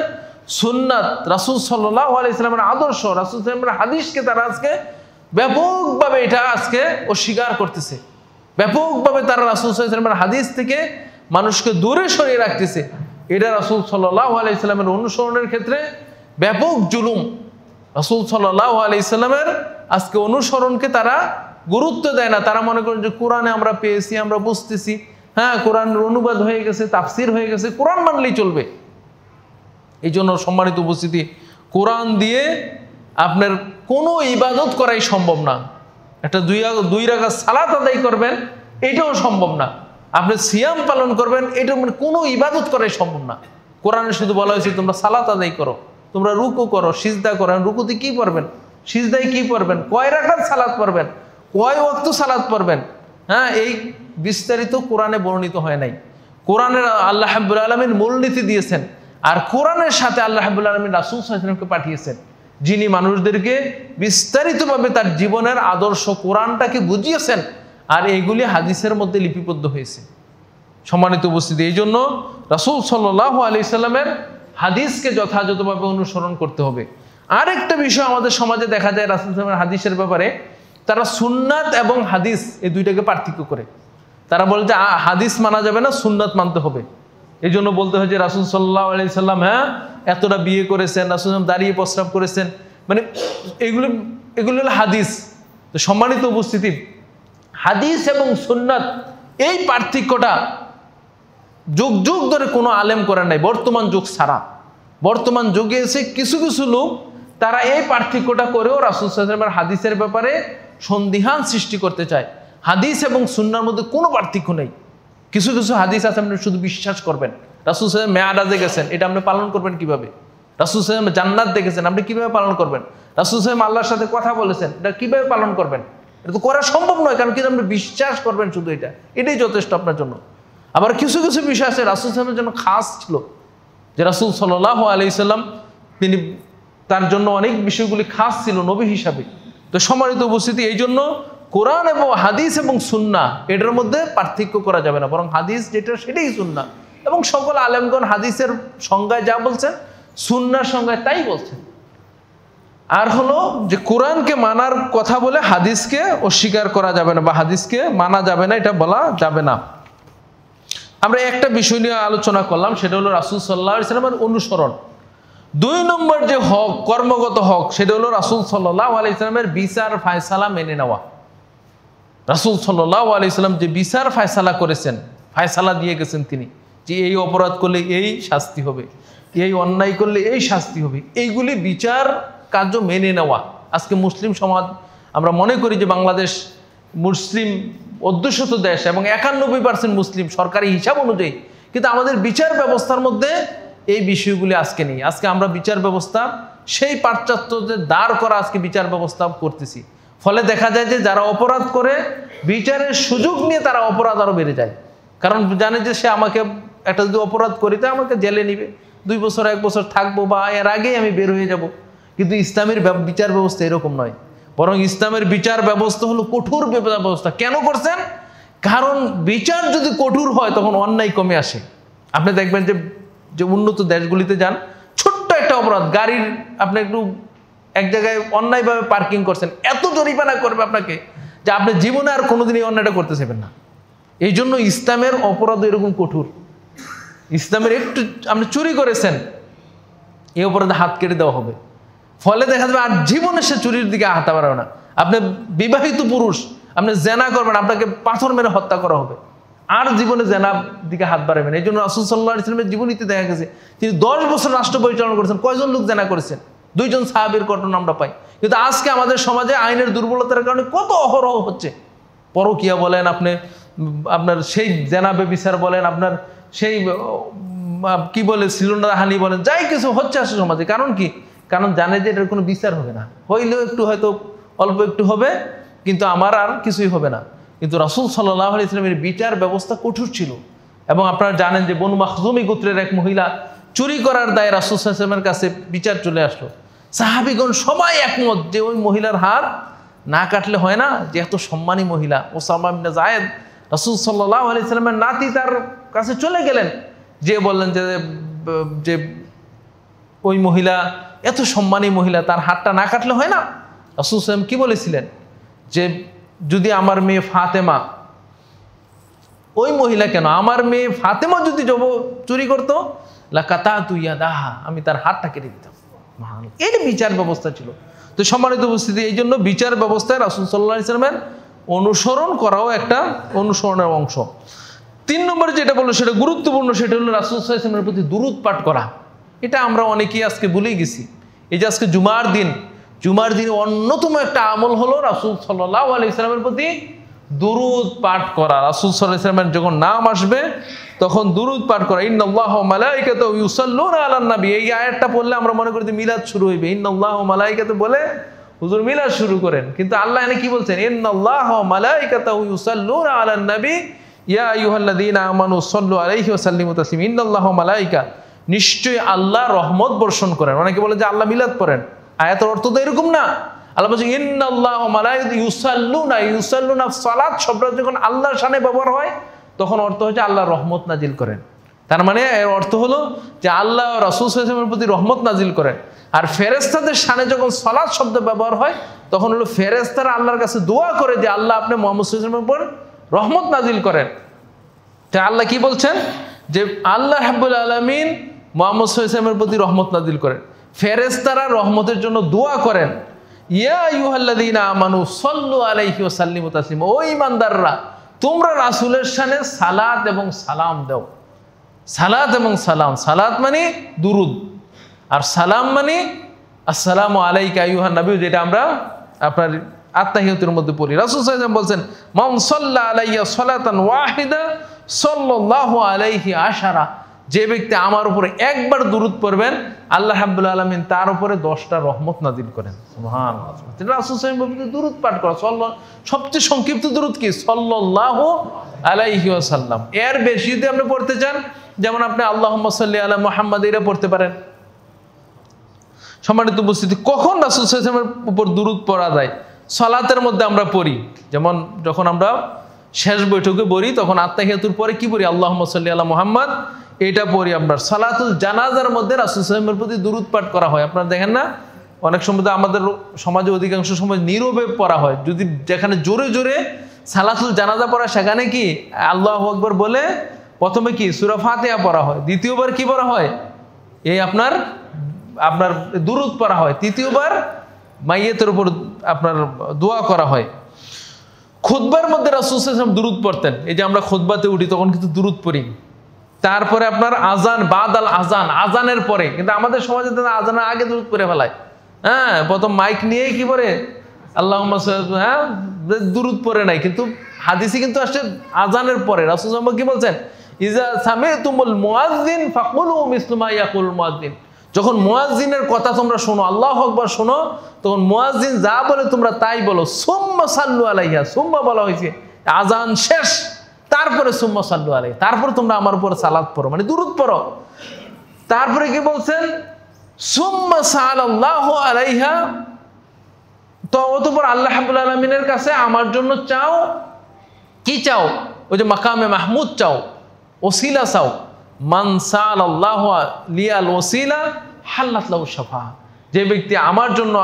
সুন্নাত, রাসূল সাল্লাল্লাহু আলাইহি সাল্লামের আদর্শ, রাসূল সাল্লাল্লাহু আলাইহি সাল্লামের হাদিসকে তারা আজকে ব্যাপকভাবে এটা আজকে অস্বীকার করতেছে। ব্যাপকভাবে তারা রাসূল সাল্লাল্লাহু আলাইহি সাল্লামের হাদিস থেকে মানুষকে দূরে সরিয়ে রাখতেছে। এটা রাসূল সাল্লাল্লাহু আলাইহি সাল্লামের অনুসরণের ক্ষেত্রে ব্যাপক জুলুম। রাসূল সাল্লাল্লাহু আলাইহি সাল্লামের আজকে অনুসরণকে তারা গুরুত্ব দেয় না। তারা মনে করেন যে কোরআনে আমরা পেয়েছি, আমরা বুঝতেছি, হ্যাঁ কোরআনের অনুবাদ হয়ে গেছে, তাফসির হয়ে গেছে, কোরআন মানলেই চলবে। এই জন্য সম্মানিত উপস্থিতি, কোরআন দিয়ে আপনার কোনো ইবাদত করাই সম্ভব না। একটা দুই রাকাত সালাত আদায় করবেন, এটাও সম্ভব না। আপনি সিয়াম পালন করবেন, এটা মানে কোনো ইবাদত করাই সম্ভব না। কোরআনে শুধু বলা হয়েছে তোমরা সালাত আদায় করো, তোমরা রুকু করো, সিজদা করো। রুকুতে কি পড়বেন, সিজদায় কি পড়বেন, কয় রাকাত সালাত পড়বেন, কয় ওয়াক্ত সালাত পড়বেন, হ্যাঁ এই বিস্তারিত কোরআনে বর্ণিত হয় নাই। কোরআনের আল্লাহ রাব্বুল আলামিন মূলনীতি দিয়েছেন, আর কোরআনের সাথে আল্লাহ রাব্বুল আলামিন রাসূল সাল্লাল্লাহু আলাইহি ওয়াসাল্লামকে পাঠিয়েছেন, যিনি মানুষদেরকে বিস্তারিতভাবে তার জীবনের আদর্শ কোরআনটাকে বুঝিয়েছেন, আর এইগুলি হাদিসের মধ্যে লিপিবদ্ধ হয়েছে। সম্মানিত উপস্থিতি, এই জন্য রাসূল সাল্লাল্লাহু আলাইহি সাল্লামের হাদিসকে যথাযথভাবে অনুসরণ করতে হবে। আরেকটা বিষয় আমাদের সমাজে দেখা যায়, রাসূল সাল্লাল্লাহু আলাইহি ওয়াসাল্লামের হাদিসের ব্যাপারে তারা সুন্নাত এবং হাদিস এই দুইটাকে পার্থক্য করে। তারা বলে যে হাদিস মানা যাবে না, সুন্নাত মানতে হবে। এই জন্য বলতে হয় যে রাসূল সাল্লাল্লাহু আলাইহি সাল্লাম হ্যাঁ এতটা বিয়ে করেছেন, রাসূল সাল্লাল্লাহু আলাইহি সাল্লাম দাঁড়িয়ে প্রস্রাব করেছেন, মানে এগুলো হলো হাদিস। তো সম্মানিত উপস্থিতি, হাদিস এবং সুন্নাত এই পার্থক্যটা যুগ যুগ ধরে কোনো আলেম করে নাই, বর্তমান যুগ ছাড়া। বর্তমান যুগে এসে কিছু কিছু লোক তারা এই পার্থক্যটা করেও রাসূল সাল্লাল্লাহু আলাইহি ওয়াসাল্লামের হাদিসের ব্যাপারে সন্দিহান সৃষ্টি করতে চায়। হাদিস এবং সুন্নাহর মধ্যে কোনো পার্থক্য নেই। কিছু কিছু হাদিস আছে আপনি শুধু বিশ্বাস করবেন। রাসূল সাল্লাল্লাহু আলাইহি ওয়াসাল্লাম মেয়ারাজে গেছেন, এটা আপনি পালন করবেন কিভাবে? রাসূল সাল্লাল্লাহু আলাইহি ওয়াসাল্লাম জান্নাত দেখেছেন, আপনি কিভাবে পালন করবেন? রাসূল সাল্লাল্লাহু আলাইহি ওয়াসাল্লাম আল্লাহর সাথে কথা বলেছেন, এটা কিভাবে পালন করবেন? এটা তো করা সম্ভব নয়, কারণ কি আপনি বিশ্বাস করবেন শুধু, এটাই যথেষ্ট আপনার জন্য। আবার কিছু কিছু বিষয় আছে রাসূল সাল্লাল্লাহু আলাইহি ওয়াসাল্লামের জন্য খাস ছিল, যে রাসূল সাল্লাল্লাহু আলাইহি সাল্লাম তিনি তার জন্য অনেক বিষয়গুলি খাস ছিল নবী হিসাবে। তো সম্মানিত উপস্থিতি, এই জন্য কোরআন এবং হাদিস এবং সুন্নাহ এটার মধ্যে পার্থক্য করা যাবে না, বরং হাদিস যেটা সেটাই সুন্নাহ। এবং সকল আলেমগণ হাদিসের সংজ্ঞায় যা বলছেন, সুন্নাহর সংজ্ঞায় তাই বলছেন। আর হলো যে কোরআনকে মানার কথা বলে হাদিসকে অস্বীকার করা যাবে না বা হাদিসকে মানা যাবে না, এটা বলা যাবে না। আমরা একটা বিষয় নিয়ে আলোচনা করলাম, সেটা হলো রাসূল সাল্লাল্লাহু আলাইহি ওয়াসাল্লামের অনুসরণ। 2 নম্বর যে হক, কর্মগত হক, সেটা হলো রাসূল সাল্লাল্লাহু আলাইহি ওয়াসাল্লামের বিচার ফায়সালা মেনে নেওয়া। রাসূল সাল্লাল্লাহু আলাইহি ওয়াসাল্লাম যে বিচার ফায়সালা করেছেন, ফায়সালা দিয়ে গেছেন তিনি, যে এই অপরাধ করলে এই শাস্তি হবে, এই অন্যায় করলে এই শাস্তি হবে, এইগুলি বিচার কার্য মেনে নেওয়া। আজকে মুসলিম সমাজ, আমরা মনে করি যে বাংলাদেশ মুসলিম অধ্যুষিত দেশ এবং 91% মুসলিম সরকারি হিসাব অনুযায়ী, কিন্তু আমাদের বিচার ব্যবস্থার মধ্যে এই বিষয়গুলি আজকে নেই। আজকে আমরা বিচার ব্যবস্থা সেই পাশ্চাত্যদের দাঁড় করা আজকে বিচার ব্যবস্থা করতেছি। ফলে দেখা যায় যে যারা অপরাধ করে বিচারের সুযোগ নিয়ে তারা অপরাধ আরও বেড়ে যায়, কারণ জানে যে সে আমাকে একটা যদি অপরাধ করিতে আমাকে জেলে নিবে, 2 বছর 1 বছর থাকবো বা এর আগেই আমি বের হয়ে যাব। কিন্তু ইসলামের বিচার ব্যবস্থা এরকম নয়, বরং ইসলামের বিচার ব্যবস্থা হলো কঠোর ব্যবস্থা। কেন করছেন? কারণ বিচার যদি কঠোর হয় তখন অন্যায় কমে আসে। আপনি দেখবেন যে উন্নত দেশগুলিতে যান, ছোট্ট একটা অপরাধ, গাড়ির আপনি একটু এক জায়গায় অন্যায়ভাবে পার্কিং করছেন, এত জরিমানা করবে আপনাকে যে আপনি জীবনে আর কোনোদিন এই অন্যায়টা করতে চাইবেন না। এই জন্য ইসলামের অপরাধ এরকম কঠোর। ইসলামের একটু আপনি চুরি করেছেন, এই অপরাধে হাত কেটে দেওয়া হবে। ফলে দেখা যাবে আর জীবনে সে চুরির দিকে হাঁটা পারবে না। আপনি বিবাহিত পুরুষ, আপনি জেনা করবেন, আপনাকে পাথর মেরে হত্যা করা হবে, আর জীবনে জেনার দিকে হাত বাড়াবেন। এই জন্য রাসূল সাল্লাল্লাহু আলাইহি ওয়াসাল্লামের জীবনীতে দেখা গেছে তিনি 10 বছর রাষ্ট্র পরিচালনা করেছেন, কয়জন লোক জেনা করেছেন? 2 জন সাহাবীর ঘটনা আমরা পাই। কিন্তু আজকে আমাদের সমাজে আইনের দুর্বলতার কারণে কত অহরহ হচ্ছে। পরকিয়া বলেন, আপনার সেই জেনা ব্যভিচার বলেন, আপনার সেই কি বলে শ্লীলতাহানি বলেন, যাই কিছু হচ্ছে আসলে সমাজে। কারণ কি? কারণ জানে যে এটার কোনো বিচার হবে না, হইলেও একটু হয়তো অল্প একটু হবে, কিন্তু আমার আর কিছুই হবে না। কিন্তু রাসূল সাল্লাল্লাহু আলাইহি ওয়াসাল্লামের বিচার ব্যবস্থা কঠোর ছিল। এবং আপনারা জানেন যে বনু মাখজুমি গোত্রের এক মহিলা চুরি করার দায়ে রাসূল সাল্লাল্লাহু আলাইহি ওয়াসাল্লামের কাছে বিচার চলে আসলো। সাহাবীগণ সবাই একমত যে ওই মহিলার হাত না কাটলে হয় না, যে এত সম্মানী মহিলা ওসামা ইবনে যায়েদ, রাসূল সাল্লাল্লাহু আলাইহি ওয়াসাল্লামের নাতি তার কাছে চলে গেলেন, যে বললেন যে ওই মহিলা এত সম্মানী মহিলা, তার হাতটা না কাটলে হয় না। রাসূল সাল্লাল্লাহু আলাইহি ওয়াসাল্লাম কি বলেছিলেন? যে যদি আমার মেয়ে ফাতেমা, ওই মহিলা কেন, আমার মেয়ে ফাতেমা যদি চুরি করতো, লাকাতাতু ইয়াদাহা, আমি তার হাতটা কেটে দিতাম। এর বিচার ব্যবস্থা ছিল। তো সম্মানিত উপস্থিতি, এই জন্য বিচার ব্যবস্থায় রাসূল সাল্লাল্লাহু আলাইহি ওয়াসাল্লামের অনুসরণ করাও একটা অনুসরণের অংশ। 3 নম্বরে যেটা বললো সেটা গুরুত্বপূর্ণ, সেটা হলো রাসূল সাল্লাল্লাহু আলাইহি ওয়াসাল্লামের প্রতি দুরূদ পাঠ করা। এটা আমরা অনেকেই আজকে ভুলেই গেছি। এই যে আজকে জুমার দিনে অন্যতম একটা আমল হলো রাসূল সাল্লাল্লাহু আলাইহি ওয়াসাল্লামের প্রতি দুরূদ পাঠ করা। রাসূল সাল্লাল্লাহু আলাইহি ওয়াসাল্লামের যখন নাম আসবে তখন দুরূদ পাঠ করা। ইন্নাল্লাহা ওয়া মালাইকাতাহু ইউসাল্লুনা আলান নবী, এই আয়াতটা পড়লে আমরা মনে করি যে মিলাদ শুরু হইবে। ইন্নাল্লাহা ওয়া মালাইকাতাহু বলে হুজুর মিলাদ শুরু করেন, কিন্তু আল্লাহ এখানে কি বলছেন? ইন্নাল্লাহা ওয়া মালাইকাতাহু ইউসাল্লুনা আলান নবী ইয়া আইয়ুহাল্লাযীনা আমানু সাল্লু আলাইহি ওয়া সাল্লিমু তাসলিমা। ইন্নাল্লাহা ওয়া মালাইকা, নিশ্চয়ই আল্লাহ রহমত বর্ষণ করেন। অনেকে বলে যে আল্লাহ মিলাদ পড়েন, আয়াতের অর্থ তো এরকম না। আল্লাহ বলছেন ইন্নাল্লাহা ওয়া মালাইকাতুহু ইউসাল্লুনা, সালাত শব্দটা যখন আল্লাহর শানে ব্যবহার হয় তখন অর্থ হচ্ছে আল্লাহ রহমত নাজিল করেন। তার মানে এর অর্থ হলো যে আল্লাহ রাসূল সাল্লাল্লাহু আলাইহি ওয়াসাল্লামের প্রতি রহমত নাজিল করেন। আর ফেরেশতাদের শানে যখন সালাত শব্দ ব্যবহার হয় তখন হলো ফেরেশতারা আল্লাহর কাছে দোয়া করে যে আল্লাহ আপনি মুহাম্মদ সাল্লাল্লাহু আলাইহি ওয়াসাল্লামের উপর রহমত নাজিল করেন। তাই আল্লাহ কি বলছেন? যে আল্লাহ রাব্বুল আলামিন মুহাম্মদ সাল্লাল্লাহু আলাইহি ওয়াসাল্লামের প্রতি রহমত নাজিল করেন, ফেরেশতারা রহমতের জন্য দোয়া করেন। ইয়া আইয়ুহাল্লাযীনা আমানু সাল্লু আলাইহি ওয়া সাল্লিমু তাসলিমা, ও ঈমানদাররা তোমরা রাসূলের শানে সালাত এবং সালাম দাও। সালাত এবং সালাম, সালাত মানে দুরুদ, আর সালাম মানে আসসালামু আলাইকা আইয়ুহান নবী, যেটা আমরা আপনার আত্তাহিয়াতের মধ্যে পড়ি। রাসূল সাল্লাল্লাহু আলাইহি ওয়াসাল্লাম বলছেন মান সাল্লা আলাইয়া সালাতান ওয়াহিদা সাল্লাল্লাহু আলাইহি আশারা, যে ব্যক্তি আমার উপরে একবার দুরূদ পড়বেন আল্লাহ রাব্বুল আলামিন তার উপরে 10টা রহমত নাজিল করেন। সুবহানাল্লাহ। রাসূল সাল্লাল্লাহু আলাইহি ওয়াসাল্লাম দুরূদ পাঠ করা, সবচেয়ে সংক্ষিপ্ত দুরূদ কি? সাল্লাল্লাহু আলাইহি ওয়াসাল্লাম। এর বেশি যদি আপনি পড়তে চান, যেমন আপনি আল্লাহুম্মা সাল্লি আলা মুহাম্মাদ এটা পড়তে পারেন। সম্মানিত উপস্থিতি, কখন রাসূল সাল্লাল্লাহু আলাইহি ওয়াসাল্লামের উপর দুরূদ পড়া যায়? সালাতের মধ্যে আমরা পড়ি, যেমন যখন আমরা শেষ বৈঠকে পড়ি তখন আত্তাহিয়াতুর পরে কি পড়ি? আল্লাহুম্মা সাল্লি আলা মুহাম্মাদ, এটা পড়ি আমরা। সালাতুল জানাজার মধ্যে রাসূল সাল্লাল্লাহু আলাইহি ওয়াসাল্লামের প্রতি দুরূদ পাঠ করা হয়। আপনারা দেখেন না, অনেক সময় আমাদের সমাজে অধিকাংশ সময় নীরবে পড়া হয়। যদি যেখানে জোরে জোরে সালাতুল জানাজা পড়া, সেখানে কি আল্লাহু আকবার বলে প্রথমে কি সূরা ফাতিহা পড়া হয়, দ্বিতীয়বার কি পড়া হয়? এই আপনার দুরূদ পড়া হয়, তৃতীয়বার মাইয়িতের উপর আপনার দোয়া করা হয়। খুতবার মধ্যে রাসূল সাল্লাল্লাহু আলাইহি ওয়াসাল্লাম দুরূদ পড়তেন। এই যে আমরা খুতবাতে উঠি তখন কিন্তু দুরূদ পড়ি। তারপরে আপনার আজান, বাদাল আজান, আজানের পরে, কিন্তু আমাদের সমাজে আজানের আগে দুরূদ পড়ে ফেলায়। হ্যাঁ, প্রথম মাইক নিয়েই কি করে আল্লাহুম্মা সাল্লি, হ্যাঁ দুরূদ পড়ে নাই, কিন্তু হাদিসে কিন্তু আসছে আজানের পরে। রাসূল সাল্লাল্লাহু আলাইহি ওয়াসাল্লাম কি বলছেন? ইজা সামি'তুমুল মুয়াজ্জিন ফাকুলু মিসলু মা ইয়াকুল মুয়াজ্জিন, যখন মুয়াজ্জিনের কথা তোমরা শোনো, আল্লাহু আকবার শোনো, তখন মুয়াজ্জিন যা বলে তোমরা তাই বলো। সুম্মা সাল্লু আলাইহা, সুম্মা বলা হয়েছে আজান শেষ, তারপরে সুম্মা সাল্লু আলাইহি, তারপরে তোমরা আমার উপর সালাত পড়ো, মানে দুরূদ পড়ো। তারপরে কি বলছেন? সুম্মা সাল্লাল্লাহু আলাইহা, তো অতঃপর আল্লাহ রাব্বুল আলামিনের কাছে আমার জন্য চাও। কি চাও? ওই যে মাকামে মাহমুদ চাও, ওসিলা চাও। মান সাআলাল্লাহু লিয়াল ওসিলা হাল্লাত লাহু শাফাআহ, যে ব্যক্তি আমার জন্য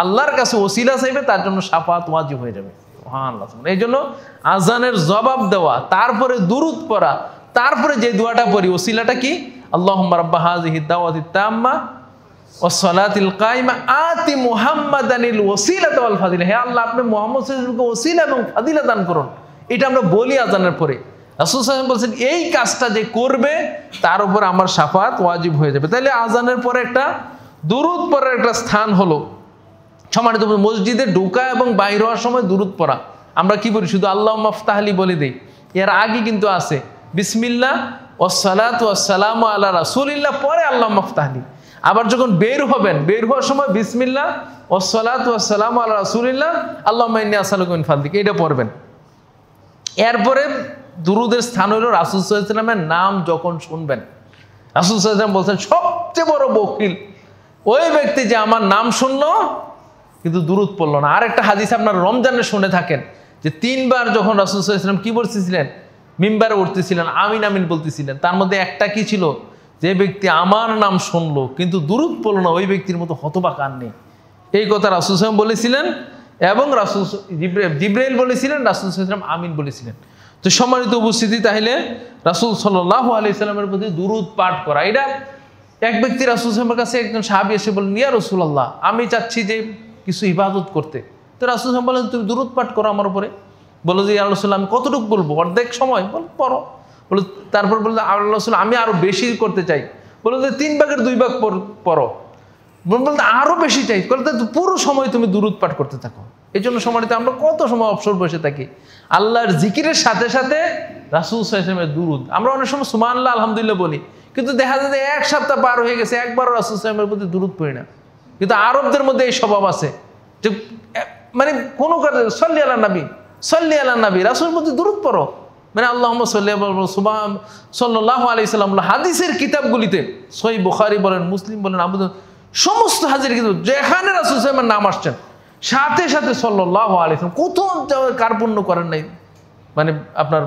আল্লাহর কাছে ওসিলা চাইবে তার জন্য শাফাআত ওয়াজিব হয়ে যাবে। সুবহানাল্লাহ। এই জন্য আজানের জবাব দেওয়া, তারপরে দুরূদ পড়া, তারপরে যে দোয়াটা পড়ি ওসিলাটা কি, আল্লাহুম্মা রাব্বা হাযিহিদ দাওয়াতিত তাম্মা ওয়াস সালাতিল কায়িমা আতি মুহাম্মাদানিল ওয়াসিলাতা ওয়াল ফাদিলা। হে আল্লাহ, আপনি মুহাম্মদ সাল্লাল্লাহু আলাইহি ওয়াসাল্লামকে ওসিলা এবং ফাদিলা দান করুন। এটা আমরা বলি আজানের পরে। রাসূল সাল্লাল্লাহু আলাইহি ওয়াসাল্লাম বলছেন এই কাজটা যে করবে তার উপর আমার শাফাত ওয়াজিব হয়ে যাবে। তাহলে আজানের পরে একটা দুরূদ পড়ার একটা স্থান হলো। সম্মানিত মসজিদে ঢোকা এবং বাইর হওয়ার সময় দুরূদ পড়া। আমরা কি বলি, শুধু আল্লাহুম্মা ইফতাহলি বলে দেই। এর আগে কিন্তু আছে বিসমিল্লাহ ওয়াসসালাতু ওয়াসসালামু আলা রাসূলিল্লাহ, পরে আল্লাহুম্মা ইফতাহলি। আবার যখন বের হবেন, বের হওয়ার সময় বিসমিল্লাহ ওয়াসসালাতু ওয়াসসালামু আলা রাসূলিল্লাহ আল্লাহুম্মা ইন্নী আসআলুকা মিন ফাদলিকা, এটা পড়বেন। এরপরে দুরূদের স্থান হলো রাসূল সাল্লাল্লাহু আলাইহি ওয়াসাল্লামের নাম যখন শুনবেন। রাসূল সাল্লাল্লাহু আলাইহি ওয়াসাল্লাম বলছেন সবচেয়ে বড় বখিল ওই ব্যক্তি যে আমার নাম শুনলো কিন্তু দুরূদ পড়লো না। আরেকটা হাদিস আপনার রমজানে শুনে থাকেন যে 3 বার যখন রাসূল সাল্লাল্লাহু আলাইহি ওয়াসাল্লাম কি বলতেছিলেন, মিম্বারে উঠতেছিলেন, আমিন আমিন বলতেছিলেন। তার মধ্যে একটা কি ছিল, যে ব্যক্তি আমার নাম শুনলো কিন্তু দুরূদ পড়লো না ওই ব্যক্তির মতো হতবাক আর নেই। এই কথা রাসূল সাল্লাল্লাহু আলাইহি ওয়াসাল্লাম বলেছিলেন এবং জিবরাইল বলেছিলেন, রাসূল সাল্লাল্লাহু আলাইহি ওয়াসাল্লাম আমিন বলেছিলেন। তো সম্মানিত উপস্থিতি, তাহলে রাসূল সাল্লাল্লাহু আলাইহি ওয়াসাল্লামের প্রতি দুরূদ পাঠ করা। এটা এক ব্যক্তি রাসূল সাল্লাল্লাহু আলাইহি ওয়াসাল্লামের কাছে একজন সাহাবী এসে বললেন, ইয়া রাসূলুল্লাহ, আমি চাচ্ছি যে কিছু ইবাদত করতে। তো রাসূল সাল্লাল্লাহু আলাইহি ওয়াসাল্লাম বললেন, তুমি দুরূদ পাঠ করো আমার উপরে। বলো যে ইয়া রাসূলুল্লাহ, আমি কতটুকু বলবো? অর্ধেক সময়? বল পড়ো। বলো, তারপর বললো আল্লাহ রাসূল, আমি আরো বেশি করতে চাই। বললো যে 3 ভাগের 2 ভাগ পড়ো। বলতে আরো বেশি চাই, বলতে পুরো সময় তুমি দুরূদ পাঠ করতে থাকো। এই জন্য সময়তে আমরা কত সময় অবসর বসে থাকি আল্লাহর জিকিরের সাথে সাথে রাসূল সাল্লাল্লাহু আলাইহি ওয়াসাল্লামের দুরূদ। আমরা অনেক সময় সুবহানাল্লাহ আলহামদুলিল্লাহ বলি, কিন্তু দেখা যায় যে 1 সপ্তাহ পার হয়ে গেছে একবারও রাসূল সাল্লাল্লাহু আলাইহি ওয়াসাল্লামের প্রতি দুরূদ পড়ি না। কিন্তু আরবদের মধ্যে এই স্বভাব আছে যে মানে কোনো কাজে সাল্লি আলা নবী, সাল্লি আলা নবী, রাসূলের প্রতি দুরূদ পড়ো, মানে আল্লাহুম্মা সাল্লি সাল্লাল্লাহু আলাইহি ওয়াসাল্লাম। হাদিসের কিতাবগুলিতে সহিহ বুখারী বলেন, মুসলিম বলেন, আবু দাউদ, সমস্ত হাদিসের কিতাব যেখানে রাসূল সাল্লাল্লাহু আলাইহি ওয়াসাল্লামের নাম আসছেন সাথে সাথে সাল্লাল্লাহু আলাইহি ওয়াসাল্লাম, কোথাও কার্পণ্য করেন নাই। মানে আপনার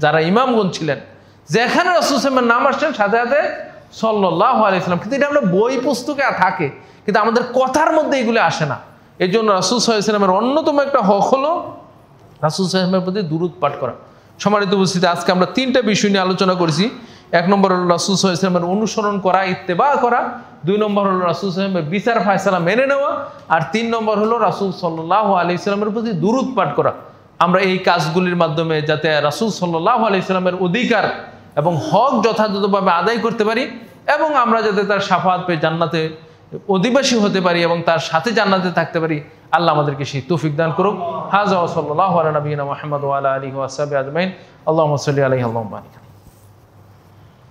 যারা ইমামগণ ছিলেন, যেখানে রাসূল সাল্লাল্লাহু আলাইহি ওয়াসাল্লামের নাম আসছেন সাথে সাথে সাল্লাল্লাহু আলাইহি ওয়াসাল্লাম। কিন্তু এটা আমরা বই পুস্তকে থাকে, কিন্তু আমাদের কথার মধ্যে এগুলো আসে না। এই জন্য রাসূল সাল্লাল্লাহু আলাইহি ওয়াসাল্লামের অন্যতম একটা হক হলো রাসূল সাল্লাল্লাহু আলাইহি ওয়াসাল্লামের প্রতি দুরূদ পাঠ করা। সম্মানিত উপস্থিতি, আজকে আমরা 3টা বিষয় নিয়ে আলোচনা করেছি। 1 নম্বর হলো রাসূল সাল্লাল্লাহু আলাইহি ওয়াসাল্লামের অনুসরণ করা, ইত্তেবা করা। 2 নম্বর হলো রাসূল সাল্লাল্লাহু আলাইহি ওয়াসাল্লামের বিচার ফায়সালা মেনে নেওয়া। আর 3 নম্বর হলো রাসূল সাল্লাল্লাহু আলাইহি ওয়াসাল্লামের প্রতি দুরূদ পাঠ করা। আমরা এই কাজগুলির মাধ্যমে যাতে রাসূল সাল্লাল্লাহু আলাইহি ওয়াসাল্লামের অধিকার এবং হক যথাযথভাবে আদায় করতে পারি এবং আমরা যাতে তার শাফাআত পেয়ে জান্নাতে অধিবাসী হতে পারি এবং তার সাথে জান্নাতে থাকতে পারি, আল্লাহ আমাদেরকে সেই তৌফিক দান করুক। হাযা ওয়া সাল্লাল্লাহু আলা নবিয়িনা মুহাম্মদ ওয়া আলা আলিহি ওয়া সাহবিহি আজমাইন। আল্লাহুম্মা সাল্লি আলাইহি ওয়া সাল্লাম।